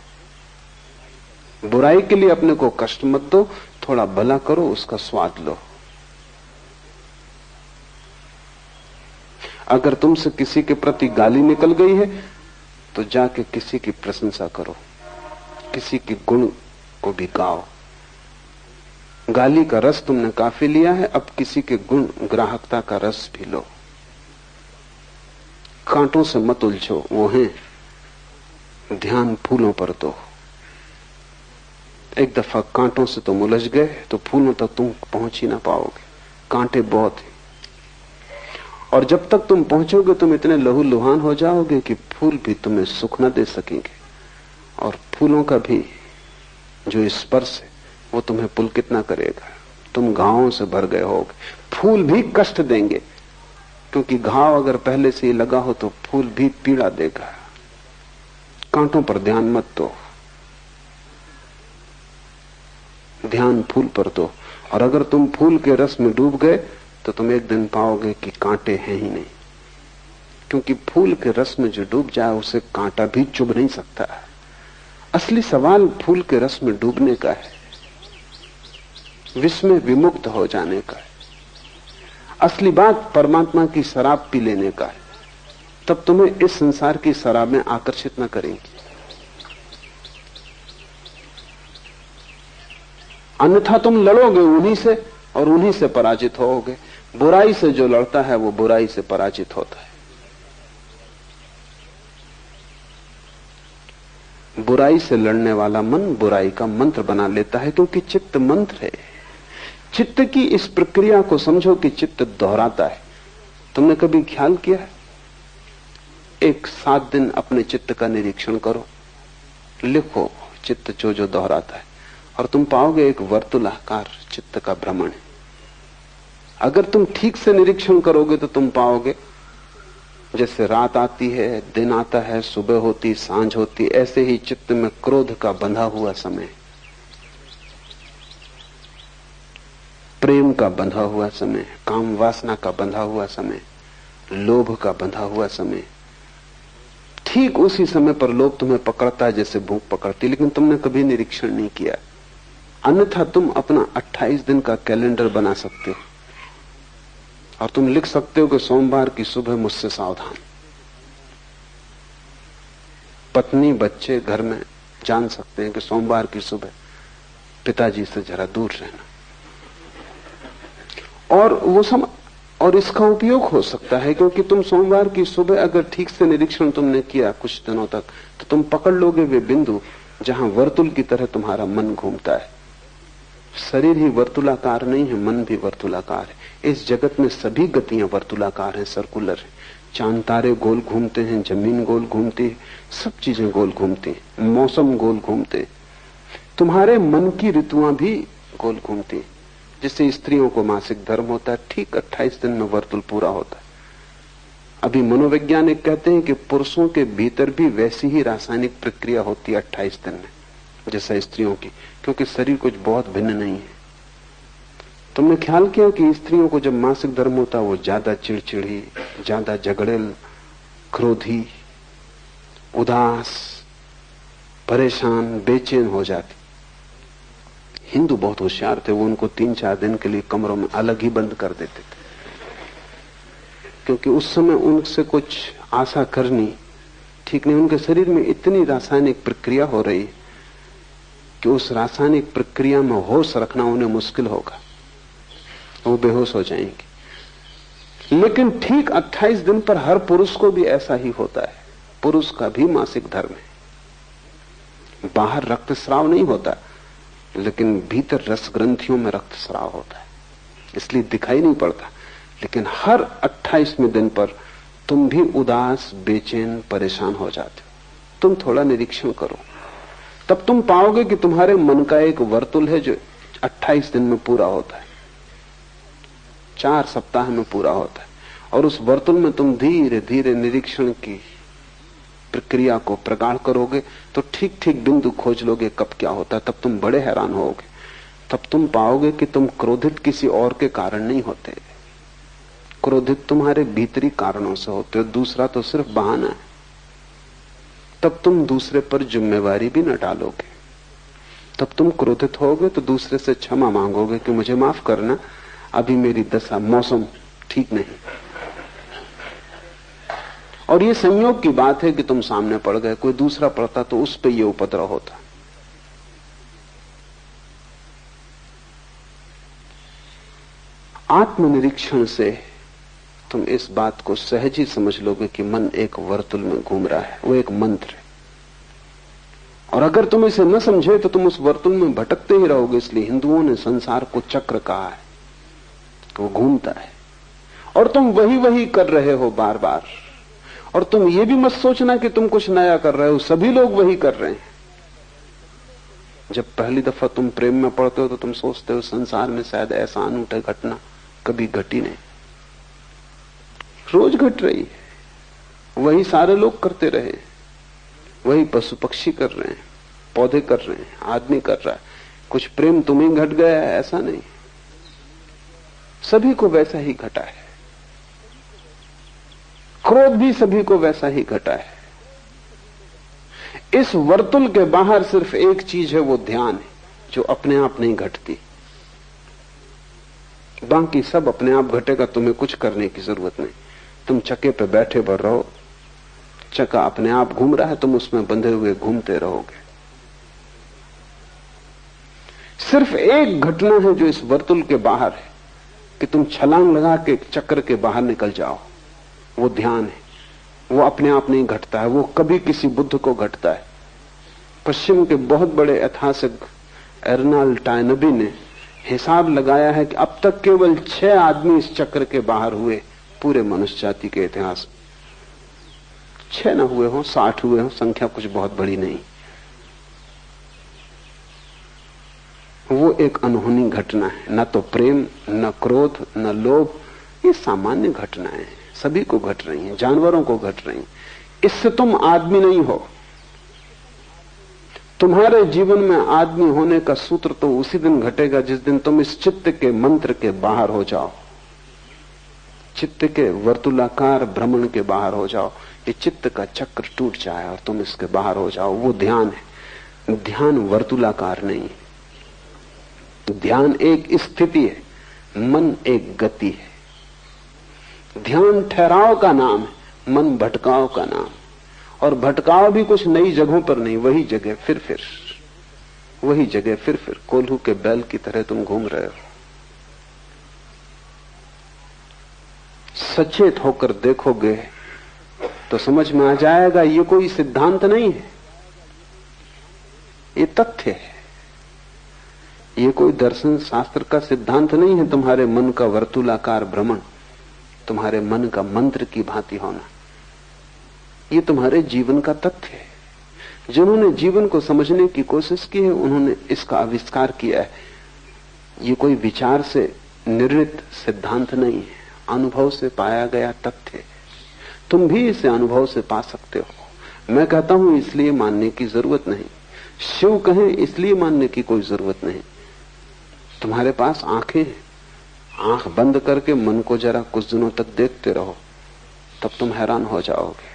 बुराई के लिए अपने को कष्ट मत दो, थोड़ा भला करो, उसका स्वाद लो। अगर तुमसे किसी के प्रति गाली निकल गई है तो जाके किसी की प्रशंसा करो, किसी के गुण को भी गाओ। गाली का रस तुमने काफी लिया है, अब किसी के गुण ग्राहकता का रस भी लो। कांटों से मत उलझो, वो हैं, ध्यान फूलों पर दो। एक दफा कांटों से तुम उलझ गए तो फूलों तक तुम पहुंच ही ना पाओगे, कांटे बहुत हैं। और जब तक तुम पहुंचोगे तुम इतने लहूलुहान हो जाओगे कि फूल भी तुम्हें सुख न दे सकेंगे, और फूलों का भी जो स्पर्श है वो तुम्हें पुलकित ना करेगा। तुम घावों से भर गए होगे, फूल भी कष्ट देंगे, क्योंकि घाव अगर पहले से ही लगा हो तो फूल भी पीड़ा देगा। कांटों पर ध्यान मत दो, ध्यान फूल पर दो। और अगर तुम फूल के रस में डूब गए तो तुम एक दिन पाओगे कि कांटे हैं ही नहीं, क्योंकि फूल के रस में जो डूब जाए उसे कांटा भी चुभ नहीं सकता। असली सवाल फूल के रस में डूबने का है, विष में विमुक्त हो जाने का है। असली बात परमात्मा की शराब पी लेने का है, तब तुम्हें इस संसार की शराबें आकर्षित न करेंगी। अन्यथा तुम लड़ोगे उन्हीं से और उन्हीं से पराजित होोगे। बुराई से जो लड़ता है वो बुराई से पराजित होता है। बुराई से लड़ने वाला मन बुराई का मंत्र बना लेता है, क्योंकि चित्त मंत्र है। चित्त की इस प्रक्रिया को समझो कि चित्त दोहराता है। तुमने कभी ख्याल किया है? एक 7 दिन अपने चित्त का निरीक्षण करो, लिखो चित्त जो जो दोहराता है, और तुम पाओगे एक वर्तुलाकार चित्त का भ्रमण है। अगर तुम ठीक से निरीक्षण करोगे तो तुम पाओगे जैसे रात आती है, दिन आता है, सुबह होती, सांझ होती, ऐसे ही चित्त में क्रोध का बंधा हुआ समय, प्रेम का बंधा हुआ समय, काम वासना का बंधा हुआ समय, लोभ का बंधा हुआ समय। ठीक उसी समय पर लोभ तुम्हें पकड़ता है जैसे भूख पकड़ती, लेकिन तुमने कभी निरीक्षण नहीं किया। अन्यथा तुम अपना 28 दिन का कैलेंडर बना सकते हो और तुम लिख सकते हो कि सोमवार की सुबह मुझसे सावधान। पत्नी बच्चे घर में जान सकते हैं कि सोमवार की सुबह पिताजी से जरा दूर रहना, और वो और इसका उपयोग हो सकता है, क्योंकि तुम सोमवार की सुबह अगर ठीक से निरीक्षण तुमने किया कुछ दिनों तक, तो तुम पकड़ लोगे वे बिंदु जहां वर्तुल की तरह तुम्हारा मन घूमता है। शरीर ही वर्तुलाकार नहीं है, मन भी वर्तुलाकार है। इस जगत में सभी गतियां वर्तुलाकार हैं, सर्कुलर हैं। चांद तारे गोल घूमते हैं, जमीन गोल घूमती है, सब चीजें गोल घूमती हैं, मौसम गोल घूमते हैं। तुम्हारे मन की ऋतुआं भी गोल घूमती हैं। जिससे स्त्रियों को मासिक धर्म होता है, ठीक 28 दिन में वर्तुल पूरा होता है। अभी मनोवैज्ञानिक कहते हैं कि पुरुषों के भीतर भी वैसी ही रासायनिक प्रक्रिया होती है 28 दिन में जैसा स्त्रियों की, क्योंकि शरीर कुछ बहुत भिन्न नहीं है। तुमने ख्याल किया कि स्त्रियों को जब मासिक धर्म होता है वो ज्यादा चिड़चिड़ी, ज्यादा झगड़ेल, क्रोधी, उदास, परेशान, बेचैन हो जाती। हिंदू बहुत होशियार थे, वो उनको 3-4 दिन के लिए कमरों में अलग ही बंद कर देते थे, क्योंकि उस समय उनसे कुछ आशा करनी ठीक नहीं। उनके शरीर में इतनी रासायनिक प्रक्रिया हो रही कि उस रासायनिक प्रक्रिया में होश रखना उन्हें मुश्किल होगा, वो बेहोश हो जाएंगे। लेकिन ठीक 28 दिन पर हर पुरुष को भी ऐसा ही होता है। पुरुष का भी मासिक धर्म है। बाहर रक्तस्राव नहीं होता, लेकिन भीतर रस ग्रंथियों में रक्तस्राव होता है, इसलिए दिखाई नहीं पड़ता। लेकिन हर 28वें दिन पर तुम भी उदास, बेचैन, परेशान हो जाते हो। तुम थोड़ा निरीक्षण करो, तब तुम पाओगे कि तुम्हारे मन का एक वर्तुल है जो 28 दिन में पूरा होता है, 4 सप्ताह में पूरा होता है। और उस वर्तुल में तुम धीरे धीरे निरीक्षण की प्रक्रिया को प्रगाढ़ करोगे तो ठीक ठीक बिंदु खोज लोगे कब क्या होता है। तब तुम बड़े हैरान होगे। तब तुम पाओगे कि तुम क्रोधित किसी और के कारण नहीं होते, क्रोधित तुम्हारे भीतरी कारणों से होते हो, दूसरा तो सिर्फ बहाना है। तब तुम दूसरे पर जिम्मेवारी भी न डालोगे। तब तुम क्रोधित होगे तो दूसरे से क्षमा मांगोगे कि मुझे माफ करना, अभी मेरी दशा, मौसम ठीक नहीं। और ये संयोग की बात है कि तुम सामने पड़ गए, कोई दूसरा पड़ता तो उस पे ये उपद्रव होता। आत्मनिरीक्षण से तुम इस बात को सहज ही समझ लोगे कि मन एक वर्तुल में घूम रहा है, वो एक मंत्र है। और अगर तुम इसे न समझे तो तुम उस वर्तुल में भटकते ही रहोगे। इसलिए हिंदुओं ने संसार को चक्र कहा है, वो घूमता है और तुम वही वही कर रहे हो बार बार। और तुम ये भी मत सोचना कि तुम कुछ नया कर रहे हो, सभी लोग वही कर रहे हैं। जब पहली दफा तुम प्रेम में पड़ते हो तो तुम सोचते हो संसार में शायद ऐसा अनूठा घटना कभी घटी नहीं, रोज घट रही है। वही सारे लोग करते रहे, वही पशु पक्षी कर रहे हैं, पौधे कर रहे हैं, आदमी कर रहा है। कुछ प्रेम तुम्हें घट गया है ऐसा नहीं, सभी को वैसा ही घटा है। क्रोध भी सभी को वैसा ही घटा है। इस वर्तुल के बाहर सिर्फ एक चीज है, वो ध्यान है, जो अपने आप नहीं घटती। बाकी सब अपने आप घटेगा, तुम्हें कुछ करने की जरूरत नहीं। तुम चक्के पे बैठे भर रहो, चक्का अपने आप घूम रहा है, तुम उसमें बंधे हुए घूमते रहोगे। सिर्फ एक घटना है जो इस वर्तुल के बाहर है कि तुम छलांग लगा के चक्र के बाहर निकल जाओ, वो ध्यान है। वो अपने आप नहीं घटता है, वो कभी किसी बुद्ध को घटता है। पश्चिम के बहुत बड़े ऐतिहासिक एर्नाल्ड टायनबी ने हिसाब लगाया है कि अब तक केवल 6 आदमी इस चक्र के बाहर हुए पूरे मनुष्य जाति के इतिहास में। 6 न हुए हों, 60 हुए हों, संख्या कुछ बहुत बड़ी नहीं। वो एक अनहोनी घटना है। न तो प्रेम, न क्रोध, न लोभ, ये सामान्य घटनाएं हैं, सभी को घट रही हैं, जानवरों को घट रही हैं। इससे तुम आदमी नहीं हो। तुम्हारे जीवन में आदमी होने का सूत्र तो उसी दिन घटेगा जिस दिन तुम इस चित्त के मंत्र के बाहर हो जाओ, चित्त के वर्तुलाकार भ्रमण के बाहर हो जाओ। ये चित्त का चक्र टूट जाए और तुम इसके बाहर हो जाओ। वो ध्यान है। ध्यान वर्तुलाकार नहीं है। ध्यान एक स्थिति है, मन एक गति है। ध्यान ठहराव का नाम है, मन भटकाव का नाम। और भटकाव भी कुछ नई जगहों पर नहीं, वही जगह फिर वही जगह फिर कोल्हू के बैल की तरह तुम घूम रहे हो। सचेत होकर देखोगे तो समझ में आ जाएगा ये कोई सिद्धांत नहीं है, ये तथ्य है। ये कोई दर्शन शास्त्र का सिद्धांत नहीं है। तुम्हारे मन का वर्तुलाकार भ्रमण, तुम्हारे मन का मंत्र की भांति होना, ये तुम्हारे जीवन का तथ्य है। जिन्होंने जीवन को समझने की कोशिश की है उन्होंने इसका आविष्कार किया है। ये कोई विचार से निर्णित सिद्धांत नहीं है, अनुभव से पाया गया तथ्य है। तुम भी इसे अनुभव से पा सकते हो। मैं कहता हूं इसलिए मानने की जरूरत नहीं, शिव कहें इसलिए मानने की कोई जरूरत नहीं। तुम्हारे पास आंखें हैं, आंख बंद करके मन को जरा कुछ दिनों तक देखते रहो, तब तुम हैरान हो जाओगे।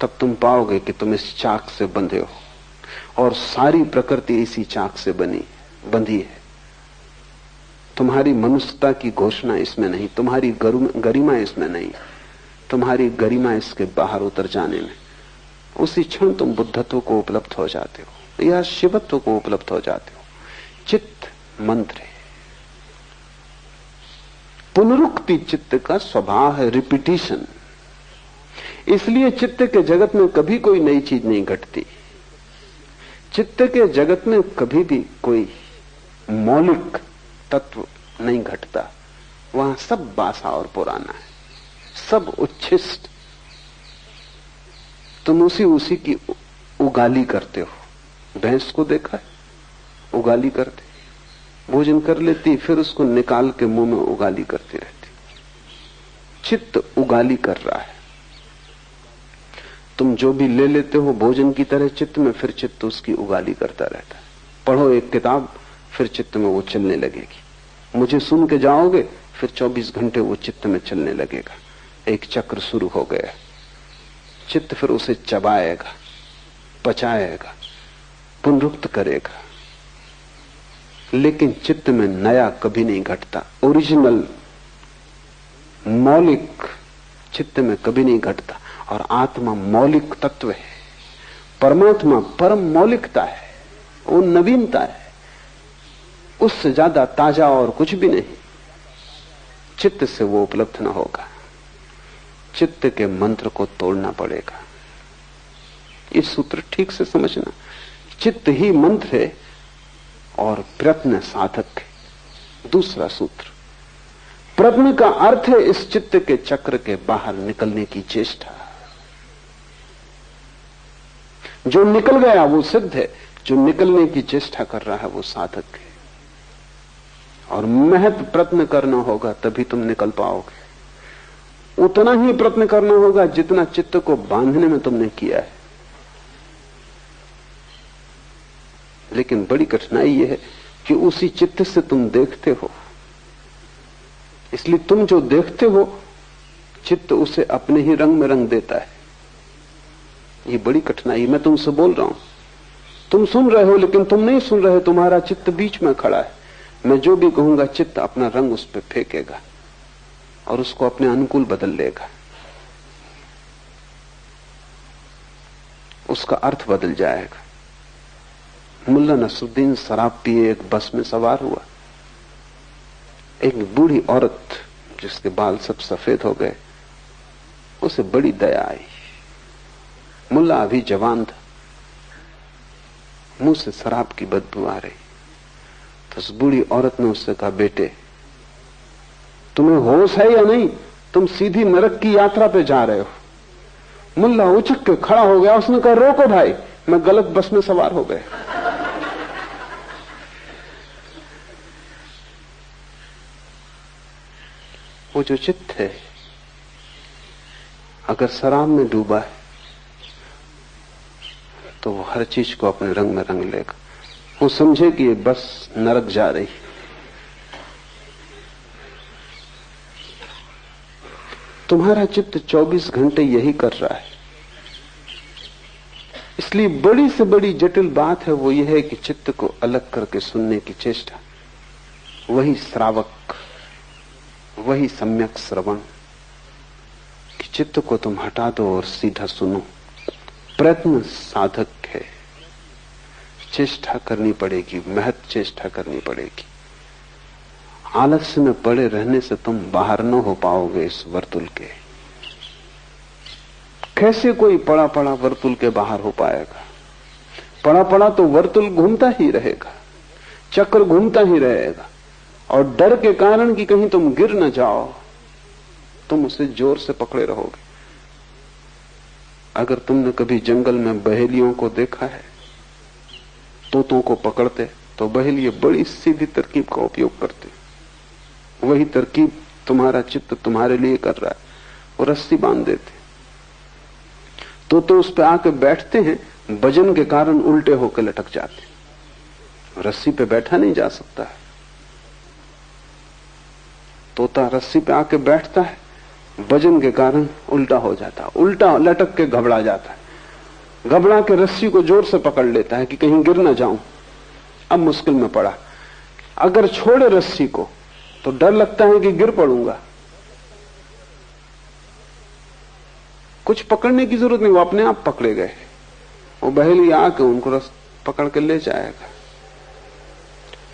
तब तुम पाओगे कि तुम इस चाक से बंधे हो और सारी प्रकृति इसी चाक से बंधी है। तुम्हारी मनुष्यता की घोषणा इसमें नहीं, तुम्हारी गरिमा इसमें नहीं, तुम्हारी गरिमा इसके बाहर उतर जाने में। उसी क्षण तुम बुद्धत्व को उपलब्ध हो जाते हो या शिवत्व को उपलब्ध हो जाते हो। चित्त मंत्र है, पुनरुक्ति चित्त का स्वभाव है, रिपीटिशन। इसलिए चित्त के जगत में कभी कोई नई चीज नहीं घटती। चित्त के जगत में कभी भी कोई मौलिक तत्व नहीं घटता। वहां सब बासा और पुराना है, सब उच्छिष्ट। तुम उसी की उगाली करते हो। भैंस को देखा है, उगाली करते, भोजन कर लेती, फिर उसको निकाल के मुंह में उगाली करती रहती। चित्त उगाली कर रहा है। तुम जो भी ले लेते हो भोजन की तरह चित्त में, फिर चित्त उसकी उगाली करता रहता है। पढ़ो एक किताब, फिर चित्त में वो चलने लगेगी। मुझे सुन के जाओगे, फिर 24 घंटे वो चित्त में चलने लगेगा। एक चक्र शुरू हो गया। चित्त फिर उसे चबाएगा, पचाएगा, पुनरुक्त करेगा। लेकिन चित्त में नया कभी नहीं घटता। ओरिजिनल मौलिक चित्त में कभी नहीं घटता। और आत्मा मौलिक तत्व है, परमात्मा परम मौलिकता है, वो नवीनता है, उससे ज्यादा ताजा और कुछ भी नहीं। चित्त से वो उपलब्ध न होगा, चित्त के मंत्र को तोड़ना पड़ेगा। ये सूत्र ठीक से समझना, चित्त ही मंत्र है और प्रयत्न साधक है। दूसरा सूत्र, प्रयत्न का अर्थ है इस चित्त के चक्र के बाहर निकलने की चेष्टा। जो निकल गया वो सिद्ध है, जो निकलने की चेष्टा कर रहा है वो साधक है। और महत प्रयत्न करना होगा तभी तुम निकल पाओगे। उतना ही प्रयत्न करना होगा जितना चित्त को बांधने में तुमने किया है। लेकिन बड़ी कठिनाई यह है कि उसी चित्त से तुम देखते हो, इसलिए तुम जो देखते हो चित्त उसे अपने ही रंग में रंग देता है। ये बड़ी कठिनाई। मैं तुमसे बोल रहा हूं, तुम सुन रहे हो लेकिन तुम नहीं सुन रहे, तुम्हारा चित्त बीच में खड़ा है। मैं जो भी कहूंगा चित्त अपना रंग उस पर फेंकेगा और उसको अपने अनुकूल बदल लेगा, उसका अर्थ बदल जाएगा। मुल्ला नसरुद्दीन शराब पिए एक बस में सवार हुआ। एक बूढ़ी औरत जिसके बाल सब सफेद हो गए, उसे बड़ी दया आई। मुल्ला अभी जवान था, मुंह से शराब की बदबू आ रही। तो उस बूढ़ी औरत ने उससे कहा, बेटे तुम्हें होश है या नहीं? तुम सीधी नरक की यात्रा पे जा रहे हो। मुल्ला उछक के खड़ा हो गया। उसने कहा, रोको भाई, मैं गलत बस में सवार हो गए। वो जो चित्त है अगर शराब में डूबा है तो वो हर चीज को अपने रंग में रंग लेगा। वो समझे कि ये बस नरक जा रही। तुम्हारा चित्त 24 घंटे यही कर रहा है। इसलिए बड़ी से बड़ी जटिल बात है वो ये है कि चित्त को अलग करके सुनने की चेष्टा। वही श्रावक, वही सम्यक श्रवण कि चित्त को तुम हटा दो और सीधा सुनो। प्रयत्न साधक है, चेष्टा करनी पड़ेगी, महत चेष्टा करनी पड़ेगी। आलस्य में पड़े रहने से तुम बाहर न हो पाओगे इस वर्तुल के। कैसे कोई पड़ा पड़ा वर्तुल के बाहर हो पाएगा? पड़ा पड़ा तो वर्तुल घूमता ही रहेगा, चक्र घूमता ही रहेगा। और डर के कारण कि कहीं तुम गिर न जाओ, तुम उसे जोर से पकड़े रहोगे। अगर तुमने कभी जंगल में बहेलियों को देखा है, तोतों को पकड़ते, तो बहेलिये बड़ी सीधी तरकीब का उपयोग करते। वही तरकीब तुम्हारा चित्त तुम्हारे लिए कर रहा है। वो रस्सी बांध देते, तोते उस पर आके बैठते हैं, वजन के कारण उल्टे होकर लटक जाते। रस्सी पे बैठा नहीं जा सकता है। तोता रस्सी पे आके बैठता है, वजन के कारण उल्टा हो जाता है, उल्टा लटक के घबरा जाता है। घबरा के रस्सी को जोर से पकड़ लेता है कि कहीं गिर ना जाऊं। अब मुश्किल में पड़ा। अगर छोड़े रस्सी को तो डर लगता है कि गिर पड़ूंगा। कुछ पकड़ने की जरूरत नहीं, वो अपने आप पकड़े गए। वो बहेली आके उनको पकड़ के ले जाएगा।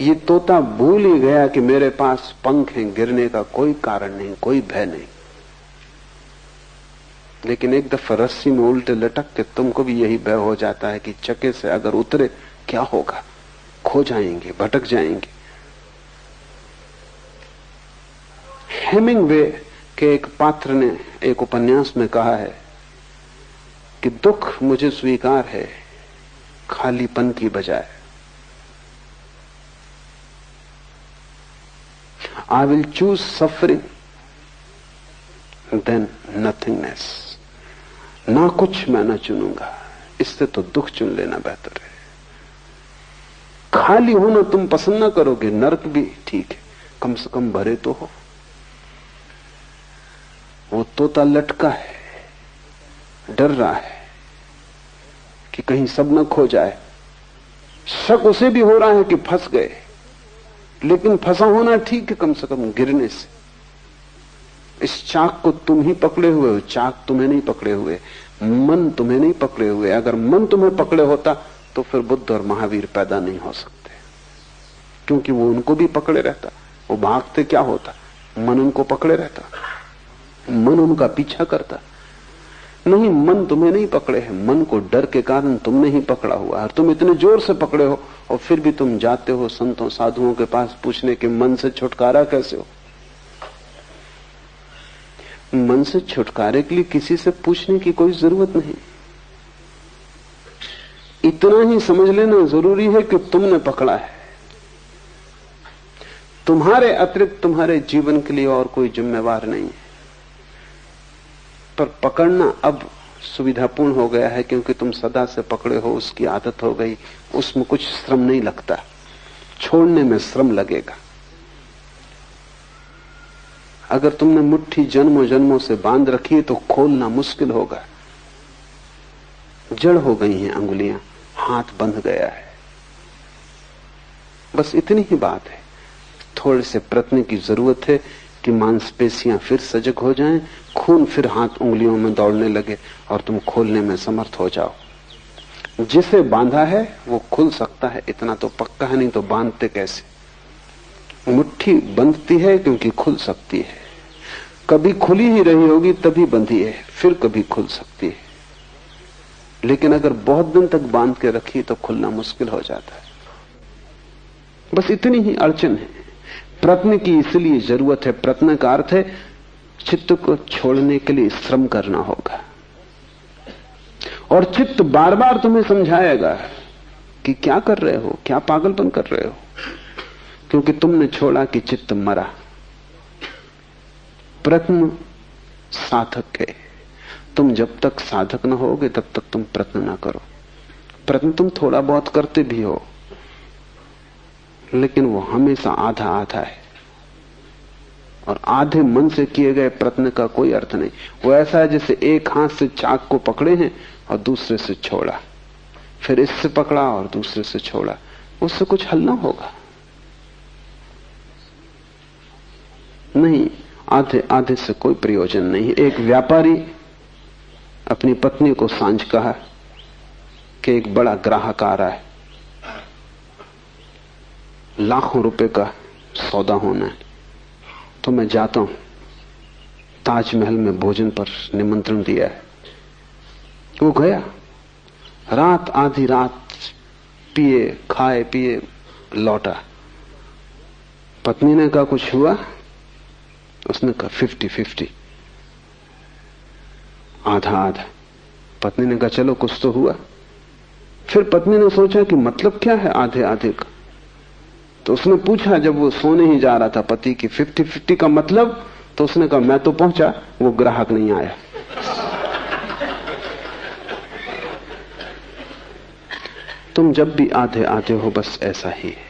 ये तोता भूल ही गया कि मेरे पास पंख हैं, गिरने का कोई कारण नहीं, कोई भय नहीं। लेकिन एक दफा रस्सी में उल्टे लटक के तुमको भी यही भय हो जाता है कि चके से अगर उतरे क्या होगा, खो जाएंगे, भटक जाएंगे। हेमिंगवे के एक पात्र ने एक उपन्यास में कहा है कि दुख मुझे स्वीकार है खालीपन की बजाय। I will choose suffering than nothingness। ना कुछ मैं ना चुनूंगा, इससे तो दुख चुन लेना बेहतर है। खाली होना तुम पसंद ना करोगे, नरक भी ठीक है, कम से कम भरे तो हो। वो तोता लटका है, डर रहा है कि कहीं सब न खो जाए। शक उसे भी हो रहा है कि फंस गए, लेकिन फंसा होना ठीक है, कम से कम गिरने से। इस चाक को तुम ही पकड़े हुए हो, चाक तुम्हें नहीं पकड़े हुए, मन तुम्हें नहीं पकड़े हुए। अगर मन तुम्हें पकड़े होता तो फिर बुद्ध और महावीर पैदा नहीं हो सकते, क्योंकि वो उनको भी पकड़े रहता। वो भागते क्या होता, मन उनको पकड़े रहता, मन उनका पीछा करता। नहीं, मन तुम्हें नहीं पकड़े है, मन को डर के कारण तुमने ही पकड़ा हुआ है। तुम इतने जोर से पकड़े हो और फिर भी तुम जाते हो संतों साधुओं के पास पूछने के मन से छुटकारा कैसे हो। मन से छुटकारे के लिए किसी से पूछने की कोई जरूरत नहीं। इतना ही समझ लेना जरूरी है कि तुमने पकड़ा है। तुम्हारे अतिरिक्त तुम्हारे जीवन के लिए और कोई जिम्मेवार नहीं है। पर पकड़ना अब सुविधापूर्ण हो गया है, क्योंकि तुम सदा से पकड़े हो, उसकी आदत हो गई, उसमें कुछ श्रम नहीं लगता। छोड़ने में श्रम लगेगा। अगर तुमने मुट्ठी जन्मों जन्मों से बांध रखी है तो खोलना मुश्किल होगा। जड़ हो गई हैं अंगुलियां, हाथ बंध गया है। बस इतनी ही बात है। थोड़े से प्रयत्न की जरूरत है कि मांसपेशियां फिर सजग हो जाएं, खून फिर हाथ उंगलियों में दौड़ने लगे और तुम खोलने में समर्थ हो जाओ। जिसे बांधा है वो खुल सकता है, इतना तो पक्का है, नहीं तो बांधते कैसे। मुट्ठी बंधती है क्योंकि खुल सकती है। कभी खुली ही रही होगी तभी बंधी है, फिर कभी खुल सकती है। लेकिन अगर बहुत दिन तक बांध के रखी तो खुलना मुश्किल हो जाता है। बस इतनी ही अड़चन है। प्रयत्न की इसलिए जरूरत है। प्रयत्न का अर्थ है चित्त को छोड़ने के लिए श्रम करना होगा, और चित्त बार बार तुम्हें समझाएगा कि क्या कर रहे हो, क्या पागलपन कर रहे हो, क्योंकि तुमने छोड़ा कि चित्त मरा। प्रयत्न साधक है। तुम जब तक साधक न होगे तब तक तुम प्रयत्न ना करो। प्रयत्न तुम थोड़ा बहुत करते भी हो, लेकिन वो हमेशा आधा आधा है, और आधे मन से किए गए प्रयत्न का कोई अर्थ नहीं। वो ऐसा है जैसे एक हाथ से चाक को पकड़े हैं और दूसरे से छोड़ा, फिर इससे पकड़ा और दूसरे से छोड़ा, उससे कुछ हल ना होगा। नहीं, आधे आधे से कोई प्रयोजन नहीं। एक व्यापारी अपनी पत्नी को सांझ कहा कि एक बड़ा ग्राहक आ रहा है, लाखों रुपए का सौदा होना है, तो मैं जाता हूं। ताजमहल में भोजन पर निमंत्रण दिया है। वो गया, रात आधी रात पिए खाए पिए लौटा। पत्नी ने कहा कुछ हुआ? उसने कहा 50-50, आधा आधा। पत्नी ने कहा चलो कुछ तो हुआ। फिर पत्नी ने सोचा कि मतलब क्या है आधे आधे का, तो उसने पूछा जब वो सोने ही जा रहा था पति की 50-50 का मतलब, तो उसने कहा मैं तो पहुंचा, वो ग्राहक नहीं आया। तुम जब भी आधे आधे हो बस ऐसा ही है,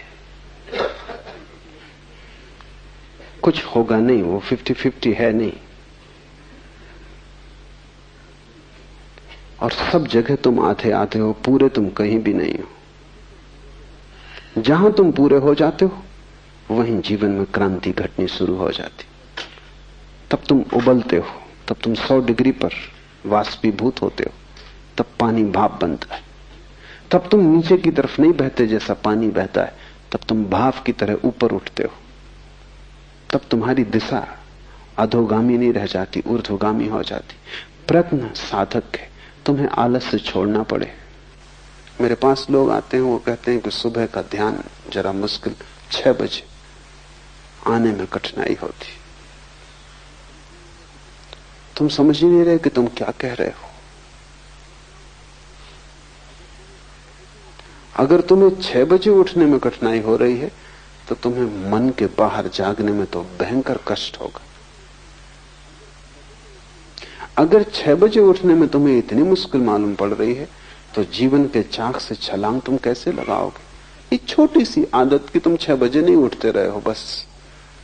कुछ होगा नहीं। वो 50-50 है नहीं, और सब जगह तुम आधे आधे हो, पूरे तुम कहीं भी नहीं हो। जहां तुम पूरे हो जाते हो वहीं जीवन में क्रांति घटनी शुरू हो जाती। तब तुम उबलते हो, तब तुम 100 डिग्री पर वाष्पीभूत होते हो, तब पानी भाप बनता है। तब तुम नीचे की तरफ नहीं बहते जैसा पानी बहता है, तब तुम भाप की तरह ऊपर उठते हो। तब तुम्हारी दिशा अधोगामी नहीं रह जाती, ऊर्ध्वगामी हो जाती। प्रयत्न साधक है, तुम्हें आलस से छोड़ना पड़े। मेरे पास लोग आते हैं, वो कहते हैं कि सुबह का ध्यान जरा मुश्किल, 6 बजे आने में कठिनाई होती। तुम समझ ही नहीं रहे कि तुम क्या कह रहे हो। अगर तुम्हें 6 बजे उठने में कठिनाई हो रही है तो तुम्हें मन के बाहर जागने में तो भयंकर कष्ट होगा। अगर 6 बजे उठने में तुम्हें इतनी मुश्किल मालूम पड़ रही है तो जीवन के चाक से छलांग तुम कैसे लगाओगे। ये छोटी सी आदत कि तुम 6 बजे नहीं उठते रहे हो, बस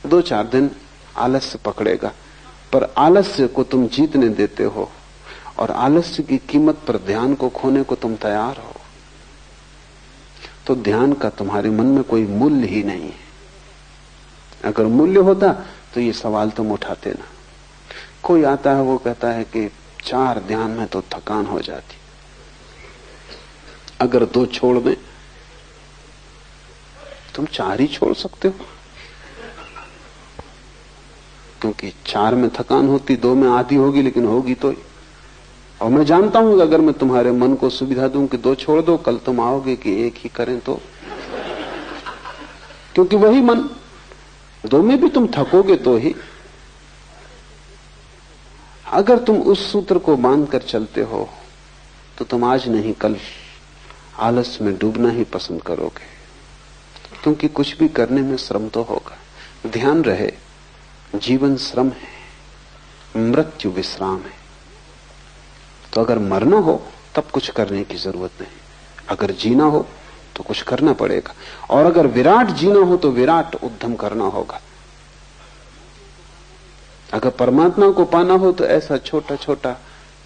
2-4 दिन आलस्य पकड़ेगा, पर आलस्य को तुम जीतने देते हो और आलस्य की कीमत पर ध्यान को खोने को तुम तैयार हो, तो ध्यान का तुम्हारे मन में कोई मूल्य ही नहीं है। अगर मूल्य होता तो ये सवाल तुम उठाते ना। कोई आता है वो कहता है कि 4 ध्यान में तो थकान हो जाती, अगर 2 छोड़ दें। तुम 4 ही छोड़ सकते हो, क्योंकि 4 में थकान होती, 2 में आधी होगी, लेकिन होगी तो ही। और मैं जानता हूं कि अगर मैं तुम्हारे मन को सुविधा दूं कि 2 छोड़ दो, कल तुम आओगे कि 1 ही करें, तो क्योंकि वही मन, 2 में भी तुम थकोगे तो ही। अगर तुम उस सूत्र को बांध कर चलते हो तो तुम आज नहीं कल आलस में डूबना ही पसंद करोगे, क्योंकि कुछ भी करने में श्रम तो होगा। ध्यान रहे, जीवन श्रम है, मृत्यु विश्राम है। तो अगर मरना हो तब कुछ करने की जरूरत नहीं, अगर जीना हो तो कुछ करना पड़ेगा। और अगर विराट जीना हो तो विराट उद्यम करना होगा। अगर परमात्मा को पाना हो तो ऐसा छोटा छोटा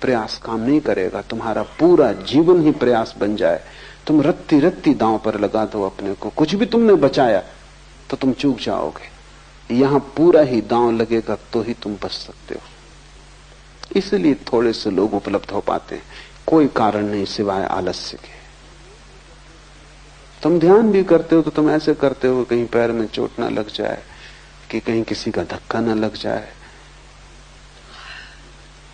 प्रयास काम नहीं करेगा, तुम्हारा पूरा जीवन ही प्रयास बन जाए। तुम रत्ती रत्ती दांव पर लगा दो अपने को, कुछ भी तुमने बचाया तो तुम चूक जाओगे। यहां पूरा ही दांव लगेगा तो ही तुम बच सकते हो। इसलिए थोड़े से लोग उपलब्ध हो पाते हैं, कोई कारण नहीं सिवाय आलस्य के। तुम ध्यान भी करते हो तो तुम ऐसे करते हो कहीं पैर में चोट ना लग जाए, कि कहीं किसी का धक्का ना लग जाए,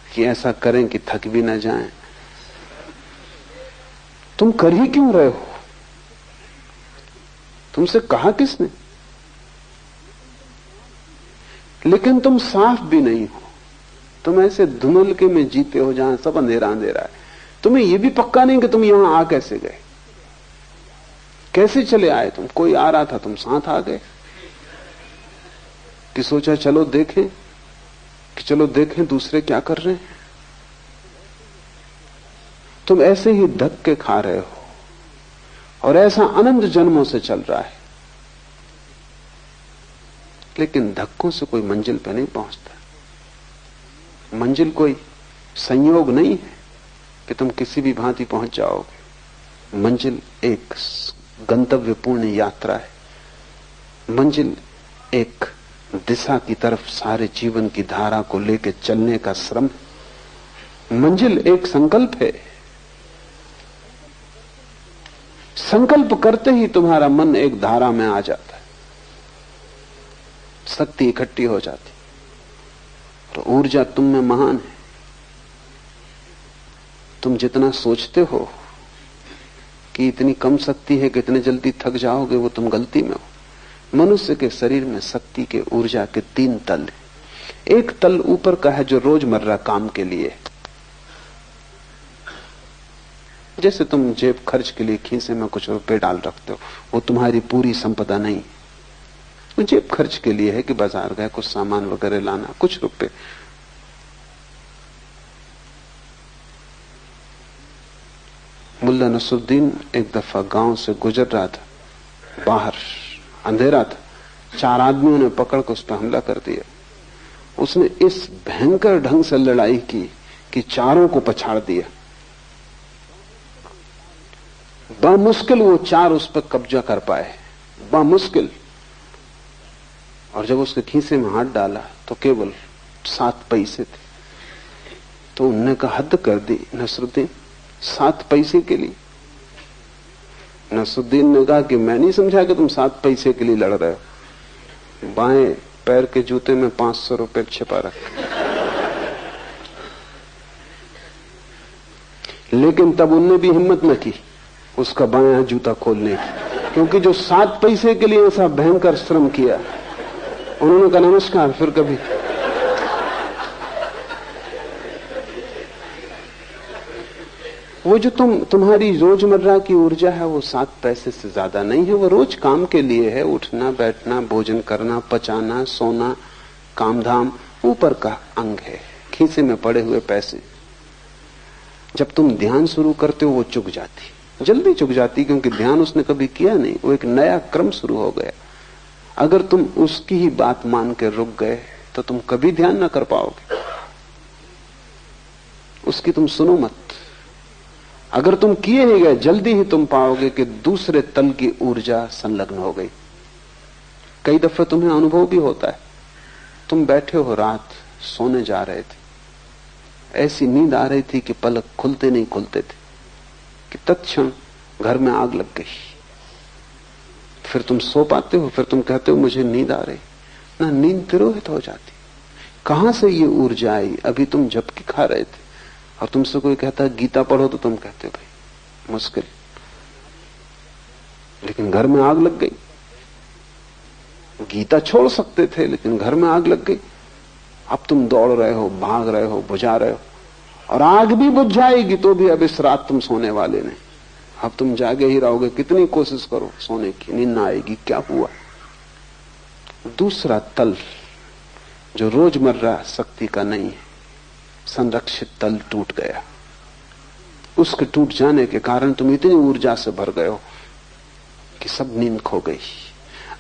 कि ऐसा करें कि थक भी ना जाएं। तुम कर ही क्यों रहे हो? तुमसे कहा किसने? लेकिन तुम साफ भी नहीं हो, तुम ऐसे धुंधलके में जीते हो जहां सब अंधेरा अंधेरा है। तुम्हें यह भी पक्का नहीं कि तुम यहां आ कैसे गए, कैसे चले आए। तुम, कोई आ रहा था तुम साथ आ गए, कि सोचा चलो देखें, कि चलो देखें दूसरे क्या कर रहे हैं। तुम ऐसे ही धक्के खा रहे हो, और ऐसा अनंत जन्मों से चल रहा है, लेकिन धक्कों से कोई मंजिल पे नहीं पहुंचता। मंजिल कोई संयोग नहीं है कि तुम किसी भी भांति पहुंच जाओगे। मंजिल एक गंतव्यपूर्ण यात्रा है। मंजिल एक दिशा की तरफ सारे जीवन की धारा को लेकर चलने का श्रम। मंजिल एक संकल्प है। संकल्प करते ही तुम्हारा मन एक धारा में आ जाता है, शक्ति इकट्ठी हो जाती, तो ऊर्जा तुम में महान है। तुम जितना सोचते हो कि इतनी कम शक्ति है कि इतने जल्दी थक जाओगे, वो तुम गलती में हो। मनुष्य के शरीर में शक्ति के, ऊर्जा के 3 तल हैं। एक तल ऊपर का है जो रोजमर्रा काम के लिए, जैसे तुम जेब खर्च के लिए खीसे में कुछ रुपए डाल रखते हो, वो तुम्हारी पूरी संपदा नहीं, वो जेब खर्च के लिए है कि बाजार गए कुछ सामान वगैरह लाना, कुछ रुपए। मुल्ला नसरुद्दीन एक दफा गांव से गुजर रहा था, बाहर अंधेरा था, 4 आदमियों ने पकड़ कर उस पर हमला कर दिया। उसने इस भयंकर ढंग से लड़ाई की कि चारों को पछाड़ दिया। बामुश्किल वो 4 उस पर कब्जा कर पाए, बामुश्किल। और जब उसके खीसे में हाथ डाला तो केवल 7 पैसे थे। तो उनने कहा हद कर दी नसरुद्दीन, 7 पैसे के लिए। नसरुद्दीन ने कहा कि मैं नहीं समझा कि तुम 7 पैसे के लिए लड़ रहे हो। बाएं पैर के जूते में 500 रुपए छिपा रखे। लेकिन तब उनने भी हिम्मत न की उसका बायां जूता खोलने की, क्योंकि जो 7 पैसे के लिए ऐसा भयंकर श्रम किया, उन्होंने कहा नमस्कार, फिर कभी। वो जो तुम्हारी रोजमर्रा की ऊर्जा है वो 7 पैसे से ज्यादा नहीं है। वो रोज काम के लिए है, उठना बैठना, भोजन करना, पचाना, सोना, कामधाम, ऊपर का अंग है, खीसे में पड़े हुए पैसे। जब तुम ध्यान शुरू करते हो वो चुक जाती, जल्दी चुक जाती, क्योंकि ध्यान उसने कभी किया नहीं, वो एक नया क्रम शुरू हो गया। अगर तुम उसकी ही बात मान के रुक गए तो तुम कभी ध्यान न कर पाओगे, उसकी तुम सुनो मत। अगर तुम किए ही गए, जल्दी ही तुम पाओगे कि दूसरे तल की ऊर्जा संलग्न हो गई। कई दफे तुम्हें अनुभव भी होता है, तुम बैठे हो रात सोने जा रहे थे, ऐसी नींद आ रही थी कि पलक खुलते नहीं खुलते थे कि तत्क्षण घर में आग लग गई। फिर तुम सो पाते हो, फिर तुम कहते हो मुझे नींद आ रही ना, नींद तिरोहित हो जाती। कहां से ये ऊर्जा आई? अभी तुम झपकी खा रहे थे और तुमसे कोई कहता है गीता पढ़ो तो तुम कहते हो भाई मुश्किल, लेकिन घर में आग लग गई। गीता छोड़ सकते थे लेकिन घर में आग लग गई। अब तुम दौड़ रहे हो, भाग रहे हो, बुझा रहे हो, और आग भी बुझ जाएगी तो भी अब इस रात तुम सोने वाले नहीं। अब तुम जागे ही रहोगे, कितनी कोशिश करो सोने की, नींद ना आएगी। क्या हुआ? दूसरा तल जो रोजमर्रा शक्ति का नहीं है, संरक्षित तल टूट गया। उसके टूट जाने के कारण तुम इतनी ऊर्जा से भर गए हो कि सब नींद खो गई।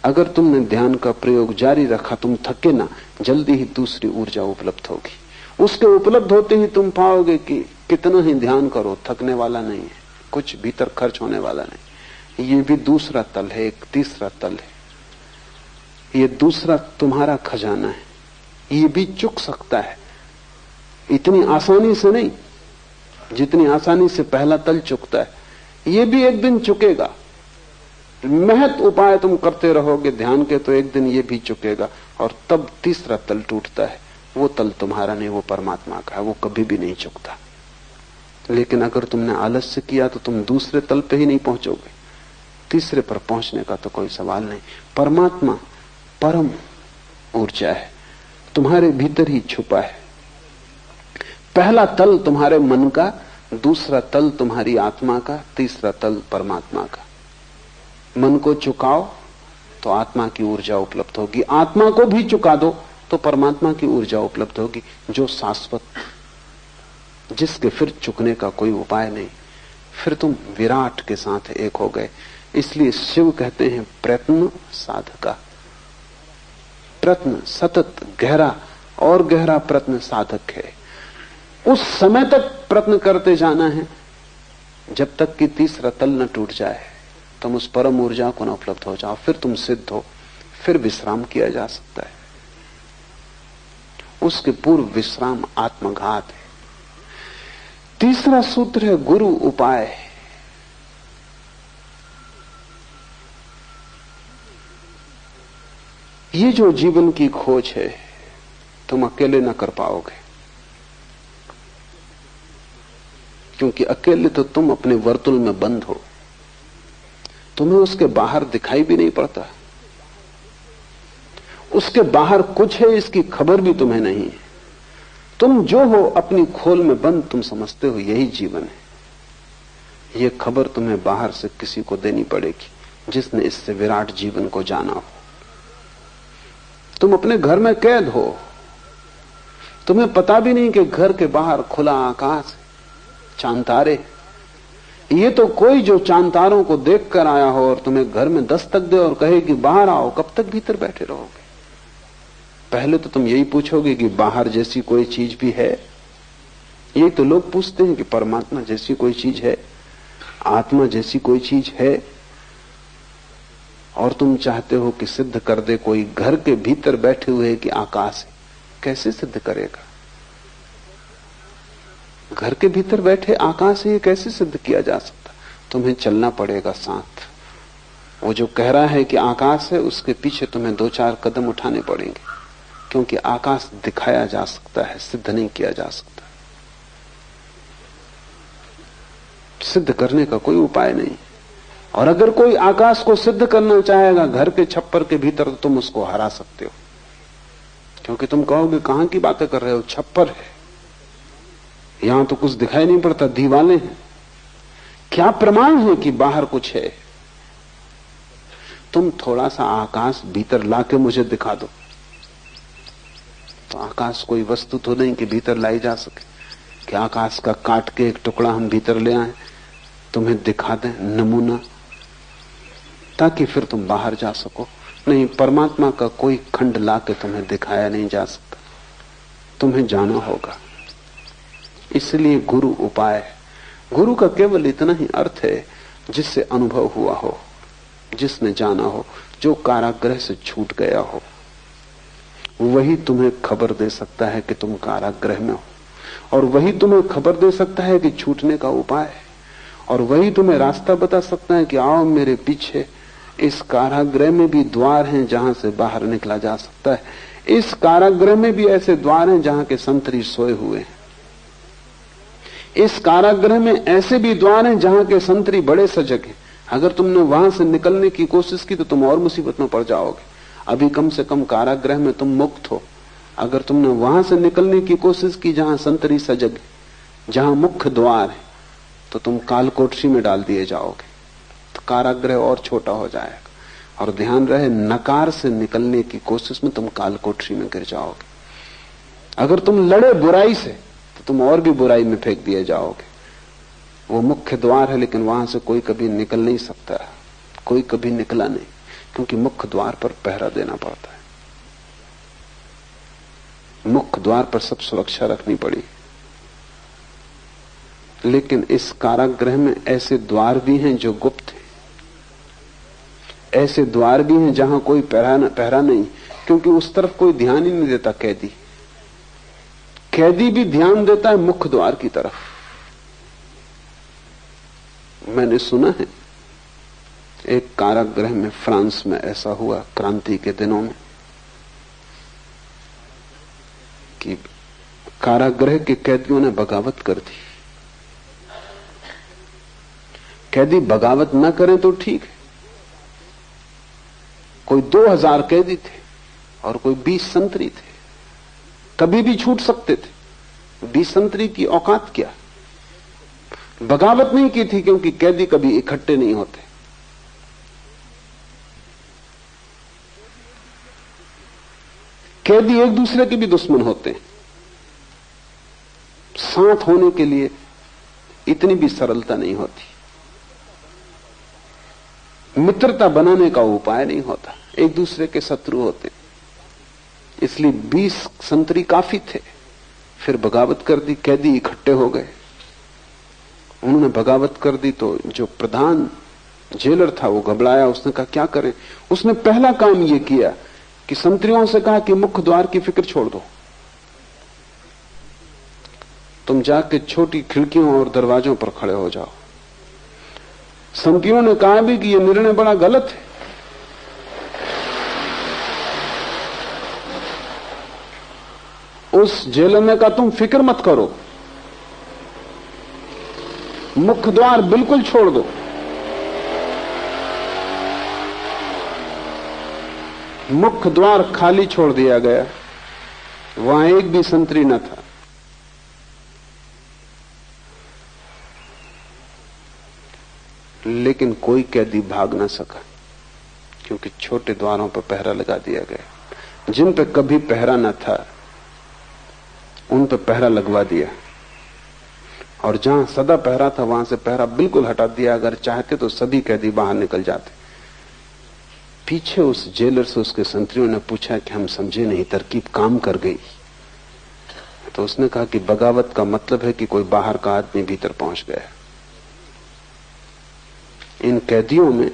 अगर तुमने ध्यान का प्रयोग जारी रखा, तुम थके ना, जल्दी ही दूसरी ऊर्जा उपलब्ध होगी। उसके उपलब्ध होते ही तुम पाओगे कि कितना ही ध्यान करो थकने वाला नहीं है, कुछ भीतर खर्च होने वाला नहीं। ये भी दूसरा तल है, एक तीसरा तल है। ये दूसरा तुम्हारा खजाना है, ये भी चुक सकता है, इतनी आसानी से नहीं जितनी आसानी से पहला तल चुकता है। ये भी एक दिन चुकेगा। महत उपाय तुम करते रहोगे ध्यान के तो एक दिन ये भी चुकेगा, और तब तीसरा तल टूटता है। वो तल तुम्हारा नहीं, वो परमात्मा का है, वो कभी भी नहीं चुकता। लेकिन अगर तुमने आलस्य किया तो तुम दूसरे तल पे ही नहीं पहुंचोगे, तीसरे पर पहुंचने का तो कोई सवाल नहीं। परमात्मा परम ऊर्जा है, तुम्हारे भीतर ही छुपा है। पहला तल तुम्हारे मन का, दूसरा तल तुम्हारी आत्मा का, तीसरा तल परमात्मा का। मन को चुकाओ तो आत्मा की ऊर्जा उपलब्ध होगी, आत्मा को भी चुका दो तो परमात्मा की ऊर्जा उपलब्ध होगी, जो शाश्वत, जिसके फिर चुकने का कोई उपाय नहीं। फिर तुम विराट के साथ एक हो गए। इसलिए शिव कहते हैं प्रयत्न साधका। प्रयत्न सतत, गहरा और गहरा प्रयत्न साधक है। उस समय तक प्रयत्न करते जाना है जब तक कि तीसरा तल न टूट जाए, तुम उस परम ऊर्जा को न उपलब्ध हो जाओ। फिर तुम सिद्ध हो, फिर विश्राम किया जा सकता है। उसके पूर्व विश्राम आत्मघात है। तीसरा सूत्र है गुरु उपाय। ये जो जीवन की खोज है तुम अकेले न कर पाओगे, क्योंकि अकेले तो तुम अपने वर्तुल में बंद हो, तुम्हें उसके बाहर दिखाई भी नहीं पड़ता। उसके बाहर कुछ है इसकी खबर भी तुम्हें नहीं है। तुम जो हो अपनी खोल में बंद, तुम समझते हो यही जीवन है। यह खबर तुम्हें बाहर से किसी को देनी पड़ेगी जिसने इससे विराट जीवन को जाना हो। तुम अपने घर में कैद हो, तुम्हें पता भी नहीं कि घर के बाहर खुला आकाश, चांद तारे। ये तो कोई जो चांद तारों को देख कर आया हो और तुम्हें घर में दस्तक दे और कहे कि बाहर आओ, कब तक भीतर बैठे रहोगे? पहले तो तुम यही पूछोगे कि बाहर जैसी कोई चीज भी है। यही तो लोग पूछते हैं कि परमात्मा जैसी कोई चीज है, आत्मा जैसी कोई चीज है। और तुम चाहते हो कि सिद्ध कर दे कोई घर के भीतर बैठे हुए कि आकाश है। कैसे सिद्ध करेगा? घर के भीतर बैठे आकाश है, ये कैसे सिद्ध किया जा सकता? तुम्हें चलना पड़ेगा साथ। वो जो कह रहा है कि आकाश है, उसके पीछे तुम्हें 2-4 कदम उठाने पड़ेंगे, क्योंकि आकाश दिखाया जा सकता है, सिद्ध नहीं किया जा सकता। सिद्ध करने का कोई उपाय नहीं। और अगर कोई आकाश को सिद्ध करना चाहेगा घर के छप्पर के भीतर, तो तुम उसको हरा सकते हो, क्योंकि तुम कहोगे कहां की बातें कर रहे हो, छप्पर है, यहां तो कुछ दिखाई नहीं पड़ता, दीवालें हैं, क्या प्रमाण है कि बाहर कुछ है? तुम थोड़ा सा आकाश भीतर लाके मुझे दिखा दो, तो आकाश कोई वस्तु तो नहीं कि भीतर लाई जा सके, कि आकाश का काट के एक टुकड़ा हम भीतर ले आए, तुम्हें दिखा दें नमूना, ताकि फिर तुम बाहर जा सको। नहीं, परमात्मा का कोई खंड लाके तुम्हें दिखाया नहीं जा सकता, तुम्हें जाना होगा। इसलिए गुरु उपाय है। गुरु का केवल इतना ही अर्थ है जिससे अनुभव हुआ हो, जिसने जाना हो, जो कारागृह से छूट गया हो। वही तुम्हें खबर दे सकता है कि तुम कारागृह में हो, और वही तुम्हें खबर दे सकता है कि छूटने का उपाय है, और वही तुम्हें रास्ता बता सकता है कि आओ मेरे पीछे। इस कारागृह में भी द्वार हैं जहां से बाहर निकला जा सकता है। इस कारागृह में भी ऐसे द्वार हैं जहां के संतरी सोए हुए हैं। इस कारागृह में ऐसे भी द्वार हैं जहां के संतरी बड़े सजग हैं। अगर तुमने वहां से निकलने की कोशिश की तो तुम और मुसीबत में पड़ जाओगे। अभी कम से कम कारागृह में तुम मुक्त हो। अगर तुमने वहां से निकलने की कोशिश की जहां संतरी सजग है, जहां मुख्य द्वार है, तो तुम कालकोठरी में डाल दिए जाओगे। तो कारागृह और छोटा हो जाएगा। और ध्यान रहे, नकार से निकलने की कोशिश में तुम कालकोठरी में गिर जाओगे। अगर तुम लड़े बुराई से तो तुम और भी बुराई में फेंक दिए जाओगे। वो मुख्य द्वार है, लेकिन वहां से कोई कभी निकल नहीं सकता। कोई कभी निकला नहीं, क्योंकि मुख्य द्वार पर पहरा देना पड़ता है। मुख्य द्वार पर सब सुरक्षा रखनी पड़ी। लेकिन इस कारागृह में ऐसे द्वार भी हैं जो गुप्त हैं। ऐसे द्वार भी हैं जहां कोई पहरा नहीं, क्योंकि उस तरफ कोई ध्यान ही नहीं देता। कैदी भी ध्यान देता है मुख्य द्वार की तरफ। मैंने सुना है एक कारागृह में फ्रांस में ऐसा हुआ क्रांति के दिनों में कि कारागृह के कैदियों ने बगावत कर दी। कैदी बगावत न करें तो ठीक है। कोई 2000 कैदी थे और कोई 20 संतरी थे, कभी भी छूट सकते थे। 20 संतरी की औकात क्या। बगावत नहीं की थी क्योंकि कैदी कभी इकट्ठे नहीं होते। कैदी एक दूसरे के भी दुश्मन होते हैं। साथ होने के लिए इतनी भी सरलता नहीं होती। मित्रता बनाने का उपाय नहीं होता, एक दूसरे के शत्रु होते। इसलिए 20 संतरी काफी थे। फिर बगावत कर दी, कैदी इकट्ठे हो गए। उन्होंने बगावत कर दी तो जो प्रधान जेलर था वो घबराया। उसने कहा क्या करें। उसने पहला काम ये किया कि संतरियों से कहा कि मुख्य द्वार की फिक्र छोड़ दो, तुम जाके छोटी खिड़कियों और दरवाजों पर खड़े हो जाओ। संतरियों ने कहा भी कि यह निर्णय बड़ा गलत है। उस जेलर ने कहा तुम फिक्र मत करो, मुख्य द्वार बिल्कुल छोड़ दो। मुख्य द्वार खाली छोड़ दिया गया, वहां एक भी संतरी न था। लेकिन कोई कैदी भाग न सका, क्योंकि छोटे द्वारों पर पहरा लगा दिया गया। जिन पे कभी पहरा न था उन पे पहरा लगवा दिया, और जहां सदा पहरा था वहां से पहरा बिल्कुल हटा दिया। अगर चाहते तो सभी कैदी बाहर निकल जाते। पीछे उस जेलर से उसके संतरियों ने पूछा कि हम समझे नहीं, तरकीब काम कर गई। तो उसने कहा कि बगावत का मतलब है कि कोई बाहर का आदमी भीतर पहुंच गया। इन कैदियों में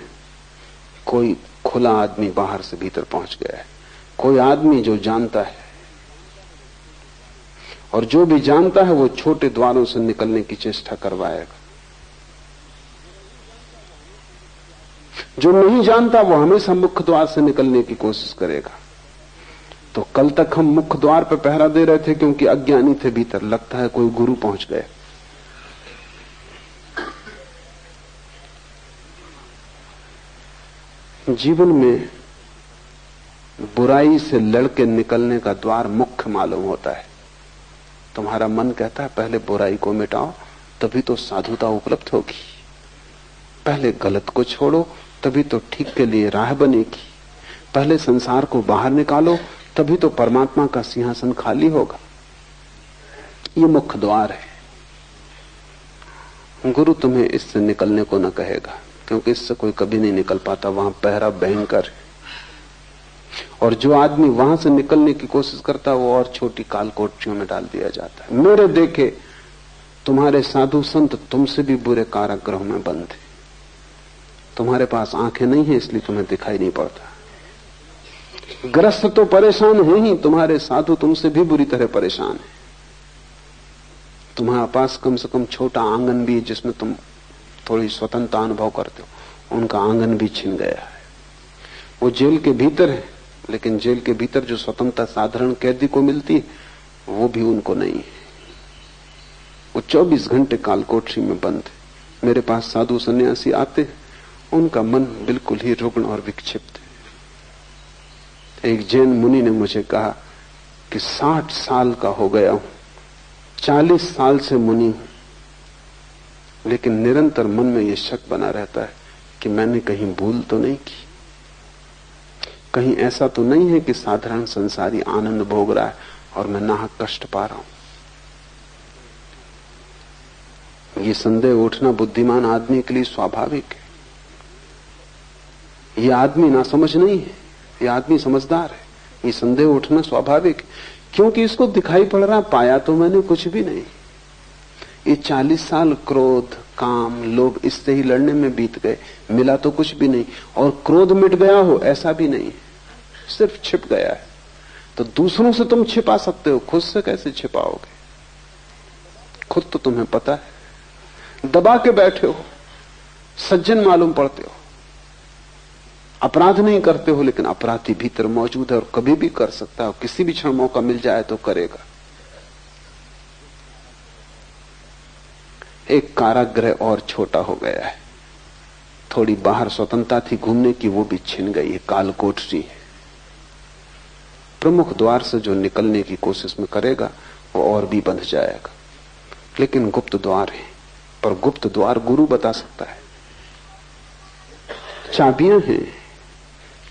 कोई खुला आदमी बाहर से भीतर पहुंच गया है। कोई आदमी जो जानता है, और जो भी जानता है वो छोटे द्वारों से निकलने की चेष्टा करवाएगा। जो नहीं जानता वो हमेशा मुख्य द्वार से निकलने की कोशिश करेगा। तो कल तक हम मुख्य द्वार पर पहरा दे रहे थे क्योंकि अज्ञानी थे भीतर। लगता है कोई गुरु पहुंच गए। जीवन में बुराई से लड़के निकलने का द्वार मुख्य मालूम होता है। तुम्हारा मन कहता है पहले बुराई को मिटाओ, तभी तो साधुता उपलब्ध होगी। पहले गलत को छोड़ो, तभी तो ठीक के लिए राह बनेगी। पहले संसार को बाहर निकालो, तभी तो परमात्मा का सिंहासन खाली होगा। ये मुख्य द्वार है। गुरु तुम्हें इससे निकलने को न कहेगा, क्योंकि इससे कोई कभी नहीं निकल पाता। वहां पहरा भयंकर है, और जो आदमी वहां से निकलने की कोशिश करता है वो और छोटी कालकोठरियों में डाल दिया जाता है। मेरे देखे तुम्हारे साधु संत तुमसे भी बुरे कारागृहों में बंद है। तुम्हारे पास आंखें नहीं है इसलिए तुम्हें दिखाई नहीं पड़ता। ग्रस्त तो परेशान है ही, तुम्हारे साधु तुमसे भी बुरी तरह परेशान है। तुम्हारे पास कम से कम छोटा आंगन भी है जिसमें तुम थोड़ी स्वतंत्रता अनुभव करते हो, उनका आंगन भी छिन गया है। वो जेल के भीतर है, लेकिन जेल के भीतर जो स्वतंत्रता साधारण कैदी को मिलती है वो भी उनको नहीं है। वो 24 घंटे कालकोठरी में बंद है। मेरे पास साधु सन्यासी आते हैं, उनका मन बिल्कुल ही रुग्ण और विक्षिप्त है। एक जैन मुनि ने मुझे कहा कि 60 साल का हो गया हूं, 40 साल से मुनि हूं, लेकिन निरंतर मन में यह शक बना रहता है कि मैंने कहीं भूल तो नहीं की, कहीं ऐसा तो नहीं है कि साधारण संसारी आनंद भोग रहा है और मैं नाहक कष्ट पा रहा हूं। ये संदेह उठना बुद्धिमान आदमी के लिए स्वाभाविक है। ये आदमी ना समझ नहीं है, ये आदमी समझदार है। ये संदेह उठना स्वाभाविक, क्योंकि इसको दिखाई पड़ रहा, पाया तो मैंने कुछ भी नहीं। ये 40 साल क्रोध, काम, लोभ इससे ही लड़ने में बीत गए, मिला तो कुछ भी नहीं। और क्रोध मिट गया हो ऐसा भी नहीं, सिर्फ छिप गया है। तो दूसरों से तुम छिपा सकते हो, खुद से कैसे छिपाओगे? खुद तो तुम्हें पता है, दबा के बैठे हो, सज्जन मालूम पड़ते हो, अपराध नहीं करते हो, लेकिन अपराधी भीतर मौजूद है और कभी भी कर सकता है। किसी भी क्षण मौका मिल जाए तो करेगा। एक कारागृह और छोटा हो गया है। थोड़ी बाहर स्वतंत्रता थी घूमने की, वो भी छिन गई है, कालकोठरी है। प्रमुख द्वार से जो निकलने की कोशिश में करेगा वो और भी बंध जाएगा। लेकिन गुप्त द्वार है, पर गुप्त द्वार गुरु बता सकता है। चाबियां हैं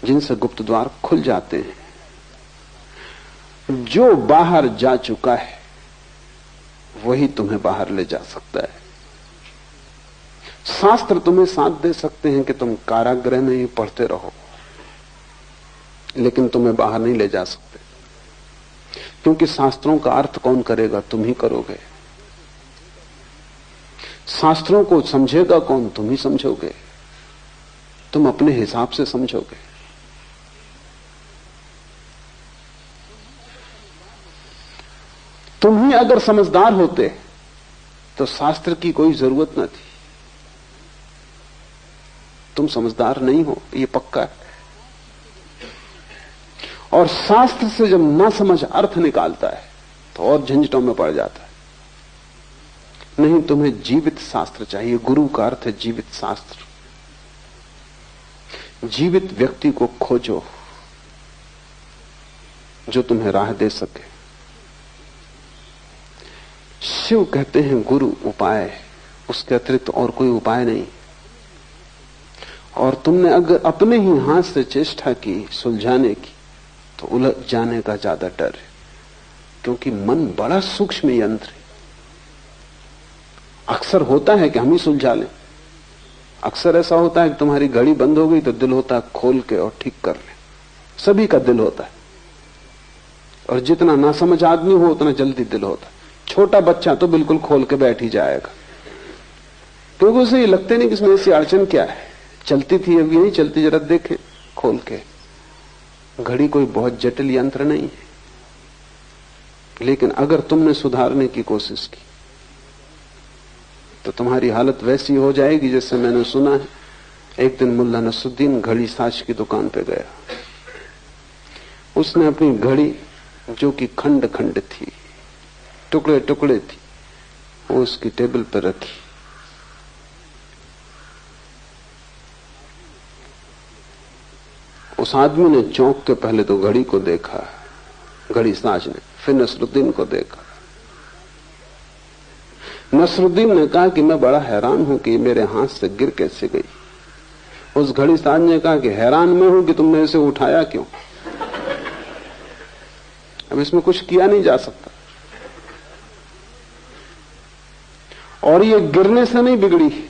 जिनसे गुप्त द्वार खुल जाते हैं। जो बाहर जा चुका है वही तुम्हें बाहर ले जा सकता है। शास्त्र तुम्हें साथ दे सकते हैं कि तुम कारागृह में ही पढ़ते रहो, लेकिन तुम्हें बाहर नहीं ले जा सकते, क्योंकि शास्त्रों का अर्थ कौन करेगा? तुम ही करोगे। शास्त्रों को समझेगा कौन? तुम ही समझोगे। तुम अपने हिसाब से समझोगे। तुम ही अगर समझदार होते तो शास्त्र की कोई जरूरत न थी। तुम समझदार नहीं हो, ये पक्का है। और शास्त्र से जब ना समझ अर्थ निकालता है तो और झंझटों में पड़ जाता है। नहीं, तुम्हें जीवित शास्त्र चाहिए। गुरु का अर्थ है जीवित शास्त्र। जीवित व्यक्ति को खोजो जो तुम्हें राह दे सके। शिव कहते हैं गुरु उपाय, उसके अतिरिक्त और कोई उपाय नहीं। और तुमने अगर अपने ही हाथ से चेष्टा की सुलझाने की तो उलझ जाने का ज्यादा डर है, क्योंकि मन बड़ा सूक्ष्म यंत्र है। अक्सर होता है कि हम ही सुलझा लें। अक्सर ऐसा होता है कि तुम्हारी घड़ी बंद हो गई तो दिल होता है खोल के और ठीक कर ले। सभी का दिल होता है, और जितना नासमझ आदमी हो उतना जल्दी दिल होता है। छोटा बच्चा तो बिल्कुल खोल के बैठ ही जाएगा, क्योंकि उसे ये लगते नहीं कि इसमें ऐसी अड़चन क्या है, चलती थी अभी नहीं चलती, जरा देखे खोल के। घड़ी कोई बहुत जटिल यंत्र नहीं है। लेकिन अगर तुमने सुधारने की कोशिश की तो तुम्हारी हालत वैसी हो जाएगी जैसे मैंने सुना है। एक दिन मुल्ला नसरुद्दीन घड़ी साज की दुकान पे गया। उसने अपनी घड़ी, जो कि खंड खंड थी, टुकड़े टुकड़े थी, वो उसकी टेबल पर रखी। उस आदमी ने चौंक के पहले तो घड़ी को देखा, घड़ी साज ने, फिर नसरुद्दीन को देखा। नसरुद्दीन ने कहा कि मैं बड़ा हैरान हूं कि मेरे हाथ से गिर कैसे गई। उस घड़ी साज ने कहा कि हैरान मैं हूं कि तुमने इसे उठाया क्यों। अब इसमें कुछ किया नहीं जा सकता। और ये गिरने से नहीं बिगड़ी।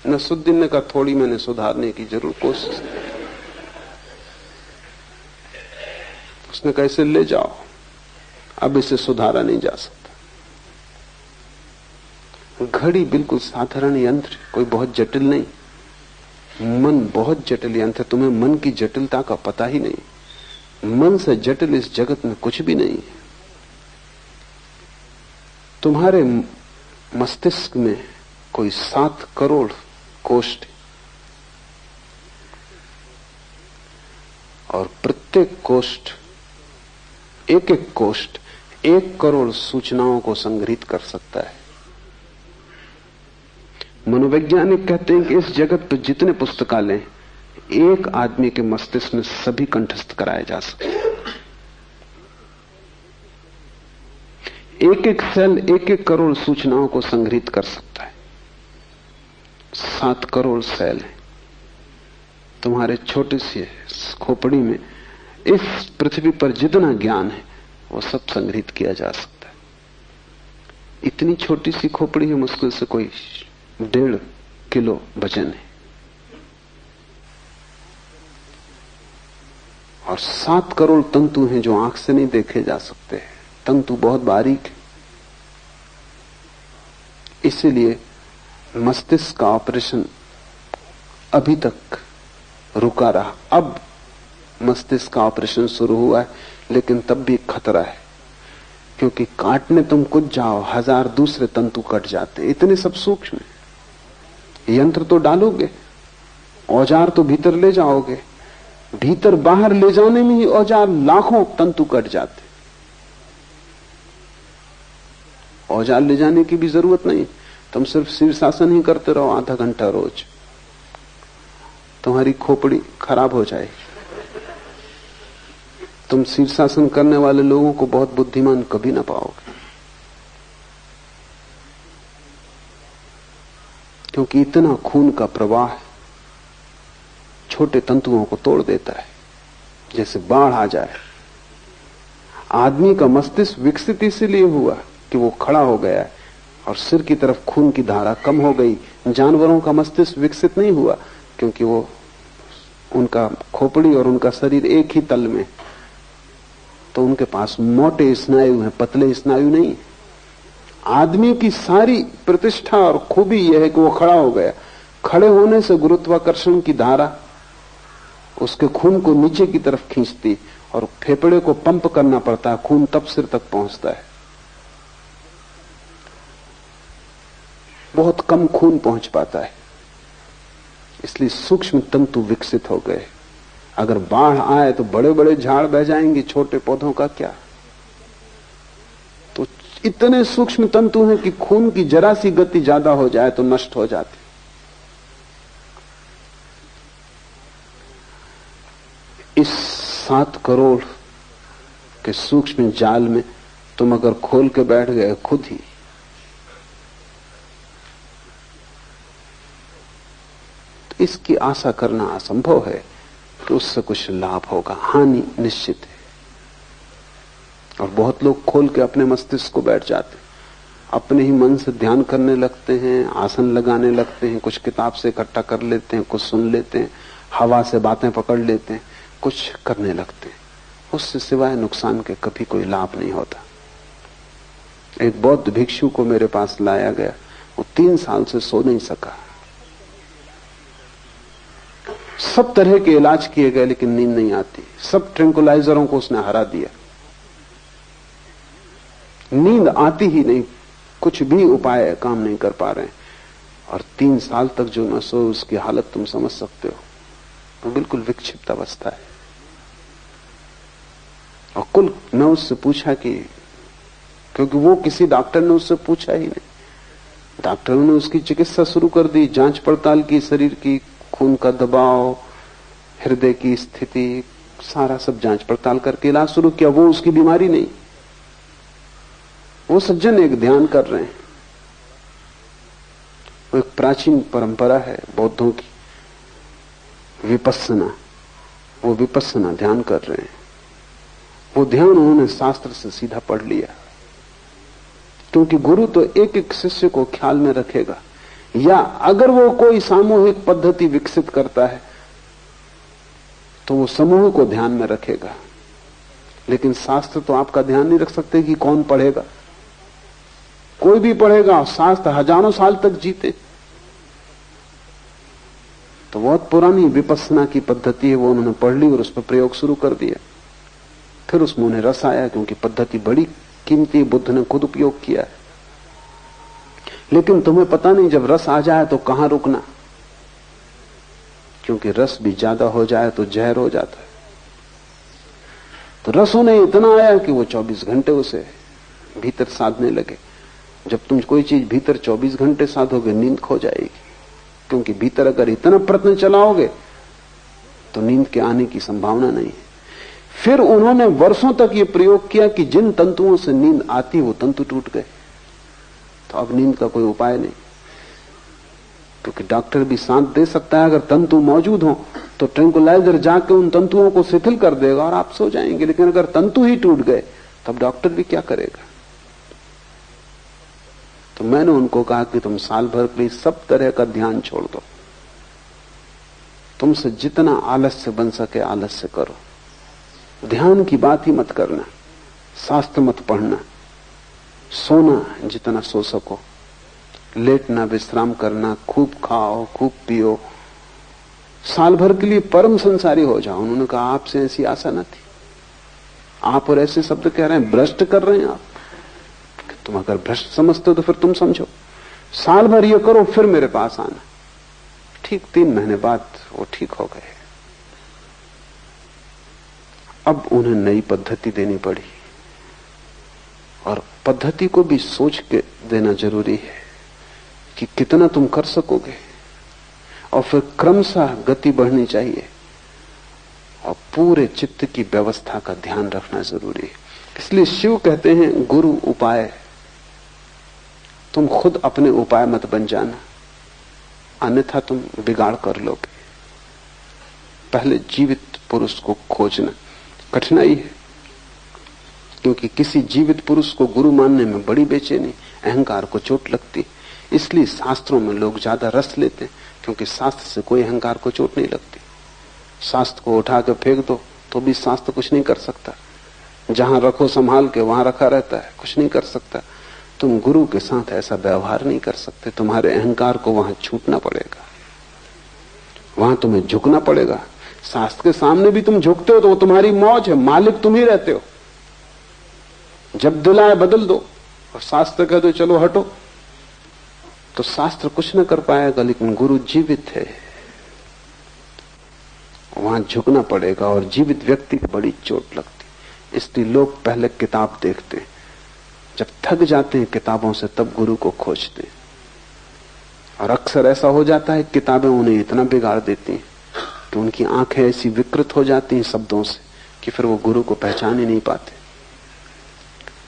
नसरुद्दीन ने कहा थोड़ी मैंने सुधारने की जरूर कोशिश की। उसने कहा इसे ले जाओ, अब इसे सुधारा नहीं जा सकता। घड़ी बिल्कुल साधारण यंत्र, कोई बहुत जटिल नहीं। मन बहुत जटिल यंत्र, तुम्हें मन की जटिलता का पता ही नहीं। मन से जटिल इस जगत में कुछ भी नहीं है। तुम्हारे मस्तिष्क में कोई 7 करोड़ कोष्ठ, और प्रत्येक कोष्ठ, एक एक कोष्ठ 1 करोड़ सूचनाओं को संग्रहित कर सकता है। मनोवैज्ञानिक कहते हैं कि इस जगत पर जितने पुस्तकालय हैं, एक आदमी के मस्तिष्क में सभी कंठस्थ कराए जा सकते हैं। एक एक सेल 1 करोड़ सूचनाओं को संग्रहित कर सकता है। 7 करोड़ सेल हैं तुम्हारे छोटे से खोपड़ी में। इस पृथ्वी पर जितना ज्ञान है वो सब संग्रहित किया जा सकता है। इतनी छोटी सी खोपड़ी है, मुश्किल से कोई 1.5 किलो वजन है, और 7 करोड़ तंतु हैं जो आंख से नहीं देखे जा सकते। तंतु बहुत बारीक है, इसीलिए मस्तिष्क का ऑपरेशन अभी तक रुका रहा। अब मस्तिष्क का ऑपरेशन शुरू हुआ है, लेकिन तब भी खतरा है, क्योंकि काटने तुम कुछ जाओ 1000 दूसरे तंतु कट जाते। इतने सब सूक्ष्म है। यंत्र तो डालोगे, औजार तो भीतर ले जाओगे, भीतर बाहर ले जाने में ही औजार लाखों तंतु कट जाते। औजार ले जाने की भी जरूरत नहीं, तुम सिर्फ शीर्षासन ही करते रहो आधा घंटा रोज, तुम्हारी खोपड़ी खराब हो जाएगी। तुम शीर्षासन करने वाले लोगों को बहुत बुद्धिमान कभी ना पाओगे, क्योंकि इतना खून का प्रवाह छोटे तंतुओं को तोड़ देता है, जैसे बाढ़ आ जाए। आदमी का मस्तिष्क विकसित इसलिए हुआ कि वो खड़ा हो गया है और सिर की तरफ खून की धारा कम हो गई। जानवरों का मस्तिष्क विकसित नहीं हुआ, क्योंकि वो उनका खोपड़ी और उनका शरीर एक ही तल में, तो उनके पास मोटे स्नायु हैं, पतले स्नायु नहीं। आदमी की सारी प्रतिष्ठा और खूबी यह है कि वो खड़ा हो गया। खड़े होने से गुरुत्वाकर्षण की धारा उसके खून को नीचे की तरफ खींचती, और फेफड़े को पंप करना पड़ता है, खून तब सिर तक पहुंचता है। बहुत कम खून पहुंच पाता है, इसलिए सूक्ष्म तंतु विकसित हो गए। अगर बाढ़ आए तो बड़े बड़े झाड़ बह जाएंगे, छोटे पौधों का क्या। तो इतने सूक्ष्म तंतु हैं कि खून की जरा सी गति ज्यादा हो जाए तो नष्ट हो जाते। इस 7 करोड़ के सूक्ष्म जाल में तुम अगर खोल के बैठ गए खुद ही, तो इसकी आशा करना असंभव है कि उससे कुछ लाभ होगा। हानि निश्चित है। और बहुत लोग खोल के अपने मस्तिष्क को बैठ जाते, अपने ही मन से ध्यान करने लगते हैं, आसन लगाने लगते हैं, कुछ किताब से इकट्ठा कर लेते हैं, कुछ सुन लेते हैं, हवा से बातें पकड़ लेते हैं, कुछ करने लगते हैं। उससे सिवाय नुकसान के कभी कोई लाभ नहीं होता। एक बौद्ध भिक्षु को मेरे पास लाया गया, वो 3 साल से सो नहीं सका। सब तरह के इलाज किए गए लेकिन नींद नहीं आती। सब ट्रैंकुलाइजरों को उसने हरा दिया, नींद आती ही नहीं, कुछ भी उपाय काम नहीं कर पा रहे हैं। और 3 साल तक जो न सो, उसकी हालत तुम समझ सकते हो। वो बिल्कुल विक्षिप्त अवस्था है। और कुल मैं उससे पूछा कि, क्योंकि वो किसी डॉक्टर ने उससे पूछा ही नहीं, डॉक्टरों ने उसकी चिकित्सा शुरू कर दी, जांच पड़ताल की, शरीर की खून का दबाव, हृदय की स्थिति, सारा सब जांच पड़ताल करके इलाज शुरू किया। वो उसकी बीमारी नहीं। वो सज्जन एक ध्यान कर रहे हैं। वो एक प्राचीन परंपरा है बौद्धों की, विपस्सना। वो विपस्सना ध्यान कर रहे हैं। वो ध्यान उन्होंने शास्त्र से सीधा पढ़ लिया, क्योंकि गुरु तो एक एक शिष्य को ख्याल में रखेगा, या अगर वो कोई सामूहिक पद्धति विकसित करता है तो वो समूह को ध्यान में रखेगा। लेकिन शास्त्र तो आपका ध्यान नहीं रख सकते कि कौन पढ़ेगा। कोई भी पढ़ेगा, शास्त्र हजारों साल तक जीते। तो बहुत पुरानी विपस्सना की पद्धति है, वो उन्होंने पढ़ ली और उस पर प्रयोग शुरू कर दिया। फिर उसमें उन्हें रस आया, क्योंकि पद्धति बड़ी कीमती, बुद्ध ने खुद उपयोग किया है। लेकिन तुम्हें पता नहीं जब रस आ जाए तो कहां रुकना, क्योंकि रस भी ज्यादा हो जाए तो जहर हो जाता है। तो रस उन्हें इतना आया कि वो 24 घंटे उसे भीतर साधने लगे। जब तुम कोई चीज भीतर 24 घंटे साधोगे, नींद खो जाएगी, क्योंकि भीतर अगर इतना प्रयत्न चलाओगे तो नींद के आने की संभावना नहीं है। फिर उन्होंने वर्षों तक ये प्रयोग किया कि जिन तंतुओं से नींद आती वो तंतु टूट गए। तो अब नींद का कोई उपाय नहीं, क्योंकि डॉक्टर भी साथ दे सकता है, अगर तंतु मौजूद हो तो ट्रैंकुलाइजर जाके उन तंतुओं को शिथिल कर देगा और आप सो जाएंगे। लेकिन अगर तंतु ही टूट गए तब डॉक्टर भी क्या करेगा। तो मैंने उनको कहा कि तुम साल भर के लिए सब तरह का ध्यान छोड़ दो, तुमसे जितना आलस्य बन सके आलस्य करो, ध्यान की बात ही मत करना, शास्त्र मत पढ़ना, सोना जितना सो सको, लेटना, विश्राम करना, खूब खाओ, खूब पियो, साल भर के लिए परम संसारी हो जाओ। उन्होंने कहा आपसे ऐसी आशा न थी, आप और ऐसे शब्द कह रहे हैं, भ्रष्ट कर रहे हैं आप। तुम अगर भ्रष्ट समझते हो तो फिर तुम समझो, साल भर ये करो फिर मेरे पास आना। ठीक 3 महीने बाद वो ठीक हो गए। अब उन्हें नई पद्धति देनी पड़ी, और पद्धति को भी सोच के देना जरूरी है कि कितना तुम कर सकोगे, और फिर क्रमशः गति बढ़नी चाहिए, और पूरे चित्त की व्यवस्था का ध्यान रखना जरूरी है। इसलिए शिव कहते हैं गुरु उपाय। तुम खुद अपने उपाय मत बन जाना, अन्यथा तुम बिगाड़ कर लोगे। पहले जीवित पुरुष को खोजना कठिनाई है, क्योंकि किसी जीवित पुरुष को गुरु मानने में बड़ी बेचैनी, अहंकार को चोट लगती। इसलिए शास्त्रों में लोग ज्यादा रस लेते हैं, क्योंकि शास्त्र से कोई अहंकार को चोट नहीं लगती। शास्त्र को उठा के फेंक दो तो भी शास्त्र कुछ नहीं कर सकता, जहां रखो संभाल के वहां रखा रहता है, कुछ नहीं कर सकता। तुम गुरु के साथ ऐसा व्यवहार नहीं कर सकते, तुम्हारे अहंकार को वहां छूटना पड़ेगा, वहां तुम्हें झुकना पड़ेगा। शास्त्र के सामने भी तुम झुकते हो तो वो तुम्हारी मौज है, मालिक तुम ही रहते हो। जब दिल आए बदल दो, और शास्त्र कह दो चलो हटो, तो शास्त्र कुछ न कर पाएगा। लेकिन गुरु जीवित है, वहां झुकना पड़ेगा, और जीवित व्यक्ति की बड़ी चोट लगती। इसलिए लोग पहले किताब देखते हैं, जब थक जाते हैं किताबों से तब गुरु को खोजते हैं। और अक्सर ऐसा हो जाता है किताबें उन्हें इतना बिगाड़ देती हैं कि उनकी आंखें ऐसी विकृत हो जाती हैं शब्दों से कि फिर वो गुरु को पहचान ही नहीं पाते।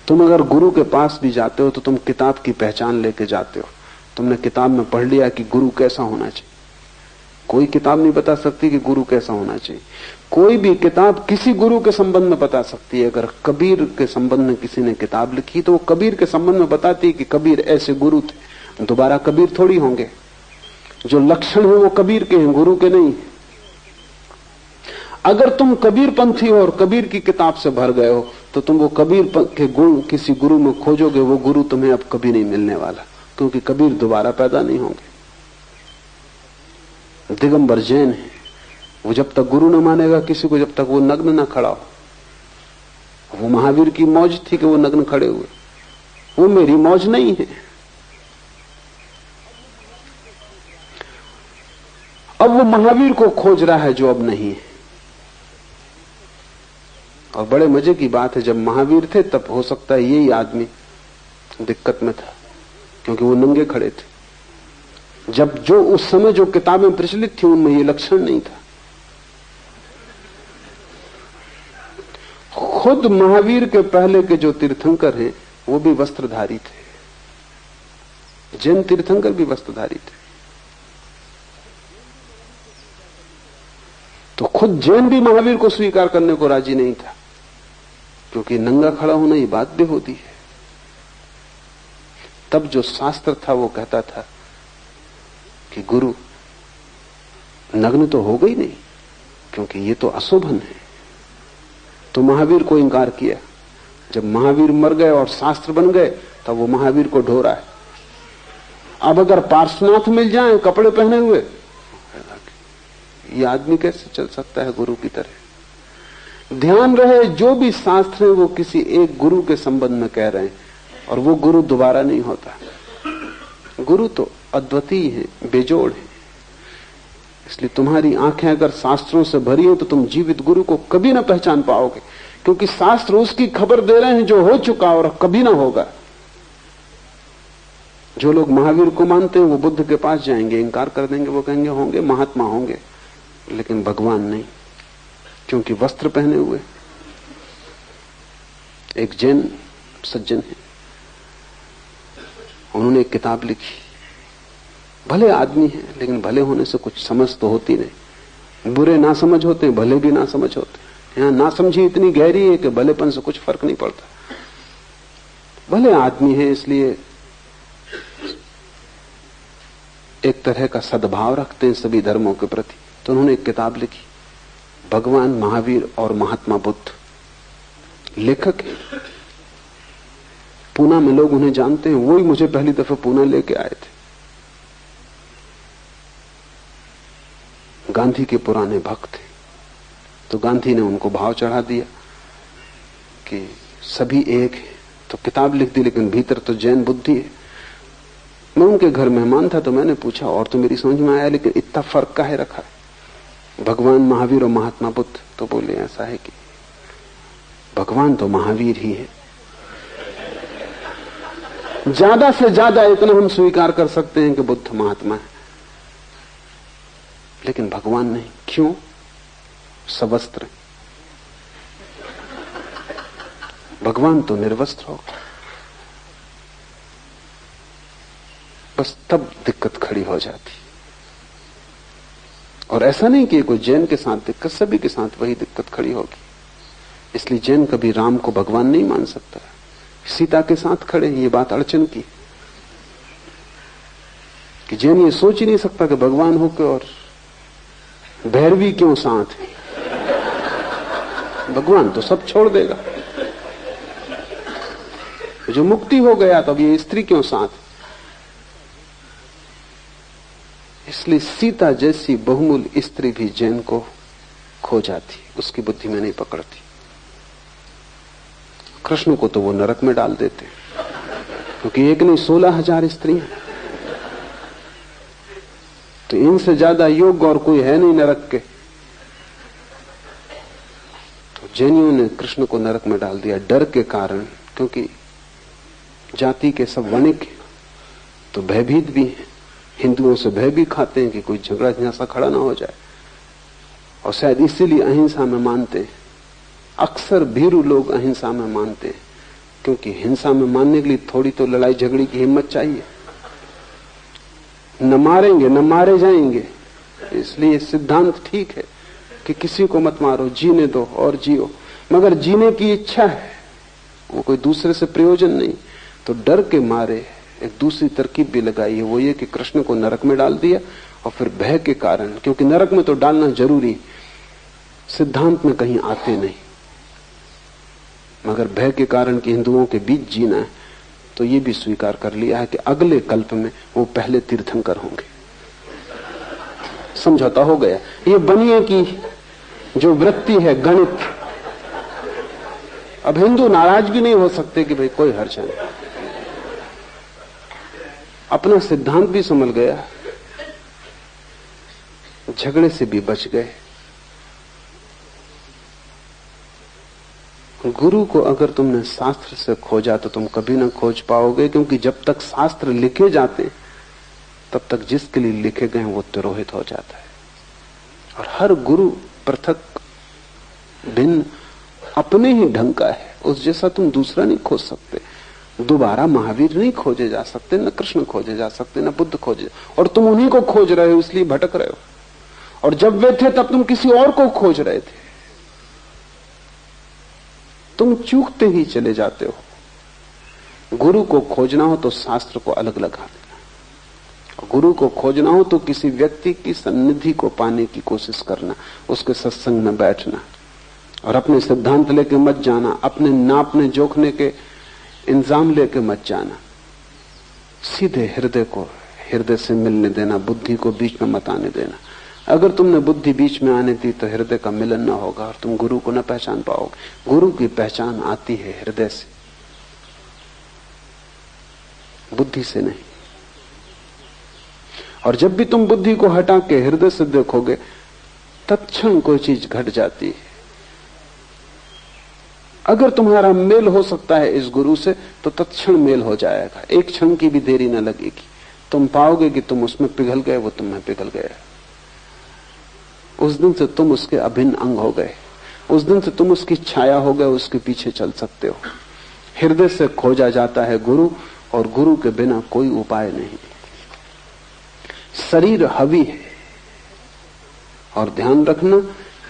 तुम अगर गुरु के पास भी जाते हो तो तुम किताब की पहचान लेके जाते हो। तुमने किताब में पढ़ लिया कि गुरु कैसा होना चाहिए, कोई किताब नहीं बता सकती कि गुरु कैसा होना चाहिए। कोई भी किताब किसी गुरु के संबंध में बता सकती है। अगर कबीर के संबंध में किसी ने किताब लिखी तो वो कबीर के संबंध में बताती है कि कबीर ऐसे गुरु थे, दोबारा कबीर थोड़ी होंगे। जो लक्षण है वो कबीर के हैं, गुरु के नहीं। अगर तुम कबीर पंथी हो और कबीर की किताब से भर गए हो तो तुम वो कबीर के गुण किसी गुरु में खोजोगे, वो गुरु तुम्हें अब कभी नहीं मिलने वाला, क्योंकि कबीर दोबारा पैदा नहीं होंगे। दिगंबर जैन है, वो जब तक गुरु न मानेगा किसी को, जब तक वो नग्न न खड़ा हो। वो महावीर की मौज थी कि वो नग्न खड़े हुए, वो मेरी मौज नहीं है। अब वो महावीर को खोज रहा है जो अब नहीं है। और बड़े मजे की बात है, जब महावीर थे तब हो सकता है यही आदमी दिक्कत में था, क्योंकि वो नंगे खड़े थे। जब जो उस समय जो किताबें प्रचलित थी उनमें ये लक्षण नहीं था। खुद महावीर के पहले के जो तीर्थंकर हैं वो भी वस्त्रधारी थे, जैन तीर्थंकर भी वस्त्रधारी थे। तो खुद जैन भी महावीर को स्वीकार करने को राजी नहीं था, क्योंकि नंगा खड़ा होना ये बात भी होती है। तब जो शास्त्र था वो कहता था कि गुरु नग्न तो हो गई नहीं, क्योंकि ये तो अशोभन है। तो महावीर को इंकार किया। जब महावीर मर गए और शास्त्र बन गए तब वो महावीर को ढो रहा है। अब अगर पार्श्वनाथ मिल जाए कपड़े पहने हुए, ये आदमी कैसे चल सकता है गुरु की तरह। ध्यान रहे जो भी शास्त्र है वो किसी एक गुरु के संबंध में कह रहे हैं, और वो गुरु दोबारा नहीं होता। गुरु तो अद्वितीय है, बेजोड़ है। इसलिए तुम्हारी आंखें अगर शास्त्रों से भरी हैं तो तुम जीवित गुरु को कभी ना पहचान पाओगे, क्योंकि शास्त्र उसकी खबर दे रहे हैं जो हो चुका और कभी ना होगा। जो लोग महावीर को मानते हैं वो बुद्ध के पास जाएंगे, इंकार कर देंगे, वो कहेंगे होंगे महात्मा होंगे, लेकिन भगवान नहीं, क्योंकि वस्त्र पहने हुए। एक जैन सज्जन है, उन्होंने एक किताब लिखी। भले आदमी है, लेकिन भले होने से कुछ समझ तो होती नहीं। बुरे ना समझ होते, भले भी ना समझ होते। यहां ना समझी इतनी गहरी है कि भलेपन से कुछ फर्क नहीं पड़ता। भले आदमी है, इसलिए एक तरह का सद्भाव रखते हैं सभी धर्मों के प्रति। तो उन्होंने एक किताब लिखी, भगवान महावीर और महात्मा बुद्ध। लेखक है, पूना में लोग उन्हें जानते हैं। वही मुझे पहली दफा पूना लेके आए थे। गांधी के पुराने भक्त थे, तो गांधी ने उनको भाव चढ़ा दिया कि सभी एक है, तो किताब लिख दी, लेकिन भीतर तो जैन बुद्धि है। मैं उनके घर मेहमान था, तो मैंने पूछा, और तो मेरी समझ में आया, लेकिन इतना फर्क काहे रखा है भगवान महावीर और महात्मा बुद्ध? तो बोले ऐसा है कि भगवान तो महावीर ही है। ज्यादा से ज्यादा इतना हम स्वीकार कर सकते हैं कि बुद्ध महात्मा है, लेकिन भगवान नहीं। क्यों? सवस्त्र। भगवान तो निर्वस्त्र होगा। बस तब दिक्कत खड़ी हो जाती। और ऐसा नहीं कि कोई जैन के साथ दिक्कत, सभी के साथ वही दिक्कत खड़ी होगी। इसलिए जैन कभी राम को भगवान नहीं मान सकता। सीता के साथ खड़े, ये बात अड़चन की कि जैन ये सोच ही नहीं सकता कि भगवान हो के और भैरवी क्यों साथ है। भगवान तो सब छोड़ देगा। जो मुक्ति हो गया तो अब ये स्त्री क्यों साथ? इसलिए सीता जैसी बहुमूल्य स्त्री भी जैन को खो जाती, उसकी बुद्धि में नहीं पकड़ती। कृष्ण को तो वो नरक में डाल देते, क्योंकि एक नहीं 16,000 स्त्रियां, तो इनसे ज्यादा योग्य और कोई है नहीं नरक के। तो जैनियों ने कृष्ण को नरक में डाल दिया डर के कारण, क्योंकि जाति के सब वणिक तो भयभीत भी हैं, हिंदुओं से भय भी खाते हैं कि कोई झगड़ा झंझासा खड़ा ना हो जाए, और शायद इसीलिए अहिंसा में मानते हैं। अक्सर भीरू लोग अहिंसा में मानते हैं, क्योंकि हिंसा में मानने के लिए थोड़ी तो लड़ाई झगड़ी की हिम्मत चाहिए। न मारेंगे न मारे जाएंगे, इसलिए सिद्धांत ठीक है कि किसी को मत मारो, जीने दो और जियो। मगर जीने की इच्छा है, वो कोई दूसरे से प्रयोजन नहीं। तो डर के मारे एक दूसरी तरकीब भी लगाई है, वो ये कि कृष्ण को नरक में डाल दिया, और फिर भय के कारण, क्योंकि नरक में तो डालना जरूरी, सिद्धांत में कहीं आते नहीं, मगर भय के कारण कि हिंदुओं के बीच जीना है, तो ये भी स्वीकार कर लिया है कि अगले कल्प में वो पहले तीर्थंकर होंगे। समझौता हो गया। ये बनिए की जो वृत्ति है गणित, अब हिंदू नाराज भी नहीं हो सकते कि भाई कोई हर्ष नहीं, अपना सिद्धांत भी संभल गया, झगड़े से भी बच गए। गुरु को अगर तुमने शास्त्र से खोजा तो तुम कभी ना खोज पाओगे, क्योंकि जब तक शास्त्र लिखे जाते तब तक जिसके लिए लिखे गए वो तिरोहित हो जाता है। और हर गुरु पृथक भिन्न अपने ही ढंग का है, उस जैसा तुम दूसरा नहीं खोज सकते। दोबारा महावीर नहीं खोजे जा सकते, न कृष्ण खोजे जा सकते, न बुद्ध खोजे, और तुम उन्हीं को खोज रहे हो, इसलिए भटक रहे हो। और जब वे थे तब तुम किसी और को खोज रहे थे। तुम चूकते ही चले जाते हो। गुरु को खोजना हो तो शास्त्र को अलग लगा देना, गुरु को खोजना हो तो किसी व्यक्ति की सन्निधि को पाने की कोशिश करना, उसके सत्संग में बैठना, और अपने सिद्धांत लेके मत जाना, अपने नापने जोखने के इंतजाम लेके मत जाना। सीधे हृदय को हृदय से मिलने देना, बुद्धि को बीच में मत आने देना। अगर तुमने बुद्धि बीच में आने दी तो हृदय का मिलन ना होगा और तुम गुरु को न पहचान पाओगे। गुरु की पहचान आती है हृदय से, बुद्धि से नहीं। और जब भी तुम बुद्धि को हटा के हृदय से देखोगे, तत्क्षण कोई चीज घट जाती है। अगर तुम्हारा मेल हो सकता है इस गुरु से तो तत्क्षण मेल हो जाएगा, एक क्षण की भी देरी न लगेगी। तुम पाओगे कि तुम उसमें पिघल गए, वो तुम में पिघल गया। उस दिन से तुम उसके अभिन्न अंग हो गए, उस दिन से तुम उसकी छाया हो गए, उसके पीछे चल सकते हो। हृदय से खोजा जाता है गुरु, और गुरु के बिना कोई उपाय नहीं। शरीर हवी है, और ध्यान रखना,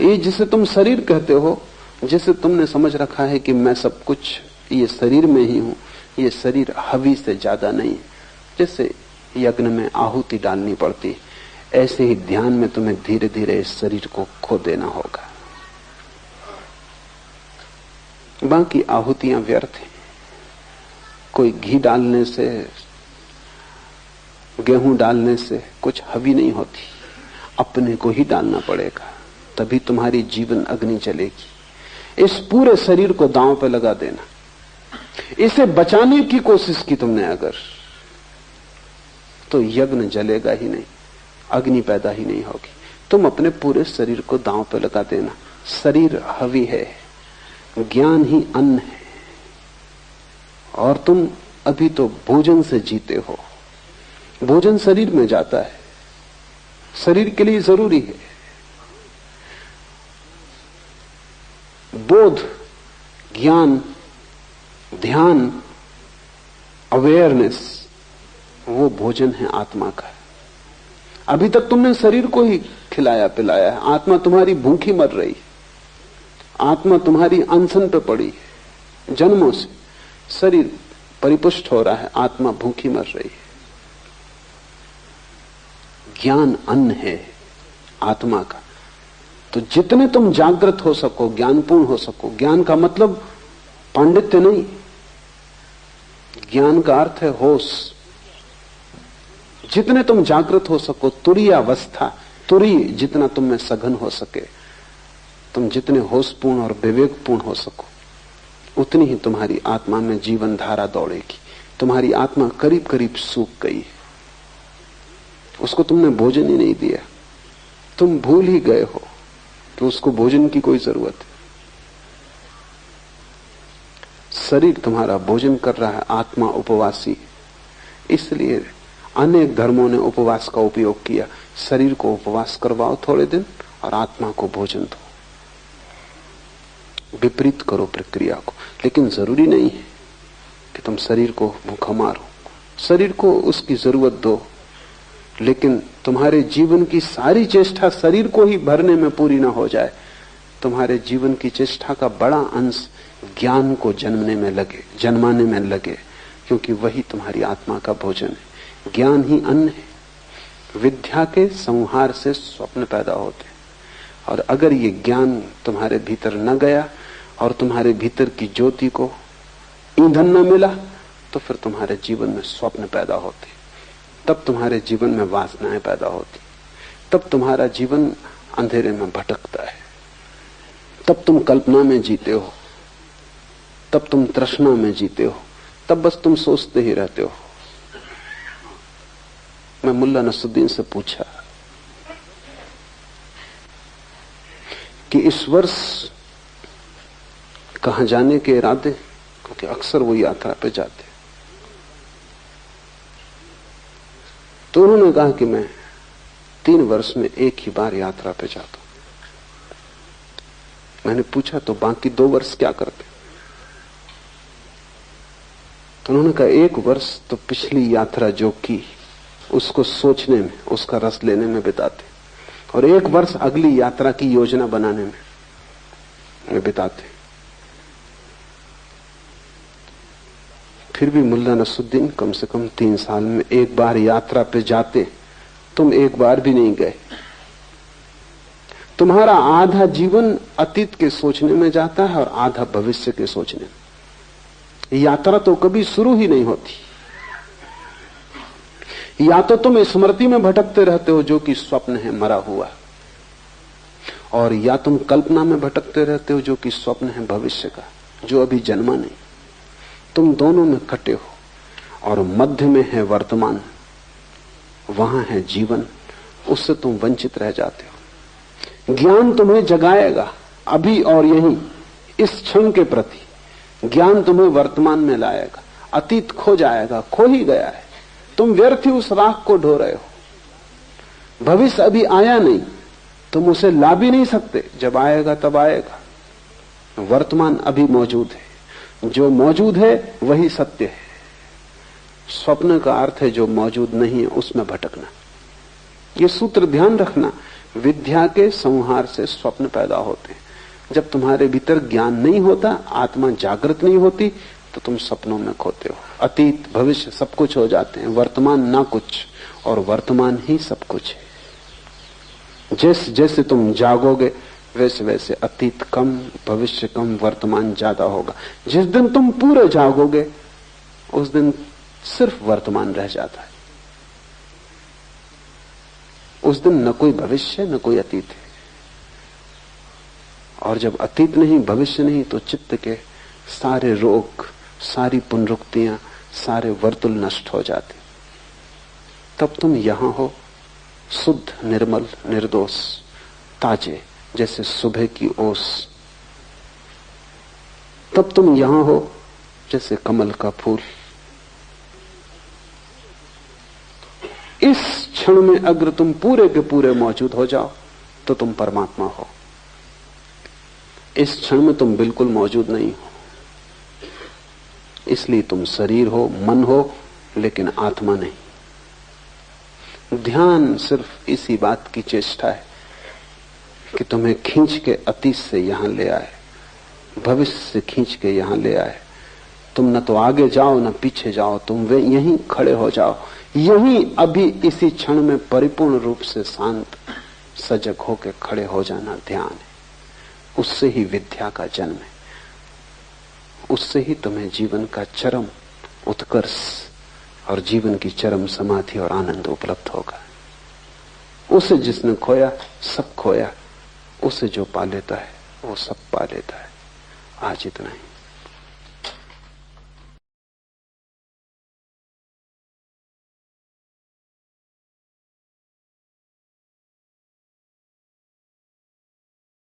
ये जिसे तुम शरीर कहते हो, जिसे तुमने समझ रखा है कि मैं सब कुछ ये शरीर में ही हूं, ये शरीर हवी से ज्यादा नहीं है। जैसे यज्ञ में आहुति डालनी पड़ती है, ऐसे ही ध्यान में तुम्हें धीरे धीरे इस शरीर को खो देना होगा। बाकी आहुतियां व्यर्थ हैं। कोई घी डालने से, गेहूं डालने से कुछ हवी नहीं होती, अपने को ही डालना पड़ेगा, तभी तुम्हारी जीवन अग्नि चलेगी। इस पूरे शरीर को दांव पे लगा देना, इसे बचाने की कोशिश की तुमने अगर, तो यज्ञ जलेगा ही नहीं, अग्नि पैदा ही नहीं होगी। तुम अपने पूरे शरीर को दांव पे लगा देना। शरीर हवी है, ज्ञान ही अन्न है, और तुम अभी तो भोजन से जीते हो। भोजन शरीर में जाता है, शरीर के लिए जरूरी है। बोध, ज्ञान, ध्यान, अवेयरनेस, वो भोजन है आत्मा का। अभी तक तुमने शरीर को ही खिलाया पिलाया है, आत्मा तुम्हारी भूखी मर रही है, आत्मा तुम्हारी अनशन पे पड़ी है। जन्मों से शरीर परिपुष्ट हो रहा है, आत्मा भूखी मर रही है। ज्ञान अन्न है आत्मा का। तो जितने तुम जागृत हो सको, ज्ञानपूर्ण हो सको, ज्ञान का मतलब पांडित्य नहीं, ज्ञान का अर्थ है होश। जितने तुम जागृत हो सको, तुरीय अवस्था, तुरीय जितना तुम में सघन हो सके, तुम जितने होशपूर्ण और विवेकपूर्ण हो सको, उतनी ही तुम्हारी आत्मा में जीवन धारा दौड़ेगी। तुम्हारी आत्मा करीब करीब सूख गई है, उसको तुमने भोजन ही नहीं दिया, तुम भूल ही गए हो कि उसको भोजन की कोई जरूरत है। शरीर तुम्हारा भोजन कर रहा है, आत्मा उपवासी। इसलिए अनेक धर्मों ने उपवास का उपयोग किया। शरीर को उपवास करवाओ थोड़े दिन और आत्मा को भोजन दो, विपरीत करो प्रक्रिया को। लेकिन जरूरी नहीं है कि तुम शरीर को भूखा मारो, शरीर को उसकी जरूरत दो, लेकिन तुम्हारे जीवन की सारी चेष्टा शरीर को ही भरने में पूरी ना हो जाए। तुम्हारे जीवन की चेष्टा का बड़ा अंश ज्ञान को जन्माने में लगे, क्योंकि वही तुम्हारी आत्मा का भोजन है। ज्ञान ही अन्न है। विद्या के संहार से स्वप्न पैदा होते हैं, और अगर ये ज्ञान तुम्हारे भीतर न गया और तुम्हारे भीतर की ज्योति को ईंधन न मिला, तो फिर तुम्हारे जीवन में स्वप्न पैदा होते, तब तुम्हारे जीवन में वासनाएं पैदा होती, तब तुम्हारा जीवन अंधेरे में भटकता है, तब तुम कल्पना में जीते हो, तब तुम तृष्णा में जीते हो, तब बस तुम सोचते ही रहते हो। मैं मुल्ला नसरुद्दीन से पूछा कि इस वर्ष कहां जाने के इरादे, क्योंकि अक्सर वो यात्रा पे जाते, तो उन्होंने कहा कि मैं 3 वर्ष में एक ही बार यात्रा पे जाता हूं। मैंने पूछा तो बाकी 2 वर्ष क्या करते? तो उन्होंने कहा 1 वर्ष तो पिछली यात्रा जो की उसको सोचने में, उसका रस लेने में बिताते, और 1 वर्ष अगली यात्रा की योजना बनाने में बिताते। फिर भी मुल्ला नसरुद्दीन कम से कम 3 साल में 1 बार यात्रा पे जाते, तुम 1 बार भी नहीं गए। तुम्हारा आधा जीवन अतीत के सोचने में जाता है और आधा भविष्य के सोचने में। यात्रा तो कभी शुरू ही नहीं होती। या तो तुम स्मृति में भटकते रहते हो जो कि स्वप्न है, मरा हुआ, और या तुम कल्पना में भटकते रहते हो जो कि स्वप्न है भविष्य का, जो अभी जन्मा नहीं। तुम दोनों में कटे हो और मध्य में है वर्तमान, वहां है जीवन, उससे तुम वंचित रह जाते हो। ज्ञान तुम्हें जगाएगा अभी और यहीं, इस क्षण के प्रति ज्ञान तुम्हें वर्तमान में लाएगा। अतीत खो जाएगा, खो ही गया है, तुम व्यर्थ ही उस राख को ढो रहे हो। भविष्य अभी आया नहीं, तुम उसे ला भी नहीं सकते, जब आएगा तब आएगा। वर्तमान अभी मौजूद है, जो मौजूद है वही सत्य है। स्वप्न का अर्थ है जो मौजूद नहीं है उसमें भटकना। ये सूत्र ध्यान रखना, विद्या के संहार से स्वप्न पैदा होते हैं। जब तुम्हारे भीतर ज्ञान नहीं होता, आत्मा जागृत नहीं होती, तो तुम सपनों में खोते हो। अतीत भविष्य सब कुछ हो जाते हैं, वर्तमान ना कुछ, और वर्तमान ही सब कुछ है। जैसे जैसे तुम जागोगे वैसे वैसे अतीत कम, भविष्य कम, वर्तमान ज्यादा होगा। जिस दिन तुम पूरे जागोगे उस दिन सिर्फ वर्तमान रह जाता है। उस दिन न कोई भविष्य न कोई अतीत है। और जब अतीत नहीं भविष्य नहीं तो चित्त के सारे रोग, सारी पुनरुक्तियां, सारे वर्तुल नष्ट हो जाते। तब तुम यहां हो शुद्ध, निर्मल, निर्दोष, ताजे जैसे सुबह की ओस। तब तुम यहां हो जैसे कमल का फूल। इस क्षण में अगर तुम पूरे के पूरे मौजूद हो जाओ तो तुम परमात्मा हो। इस क्षण में तुम बिल्कुल मौजूद नहीं हो, इसलिए तुम शरीर हो, मन हो, लेकिन आत्मा नहीं। ध्यान सिर्फ इसी बात की चेष्टा है कि तुम्हें खींच के अतीत से यहां ले आए, भविष्य से खींच के यहां ले आए। तुम न तो आगे जाओ न पीछे जाओ, तुम वे यहीं खड़े हो जाओ। यहीं अभी इसी क्षण में परिपूर्ण रूप से शांत सजग होकर खड़े हो जाना ध्यान है। उससे ही विद्या का जन्म है, उससे ही तुम्हें जीवन का चरम उत्कर्ष और जीवन की चरम समाधि और आनंद उपलब्ध होगा। उसे जिसने खोया सब खोया, उसे जो पा लेता है वो सब पा लेता है। आज इतना ही।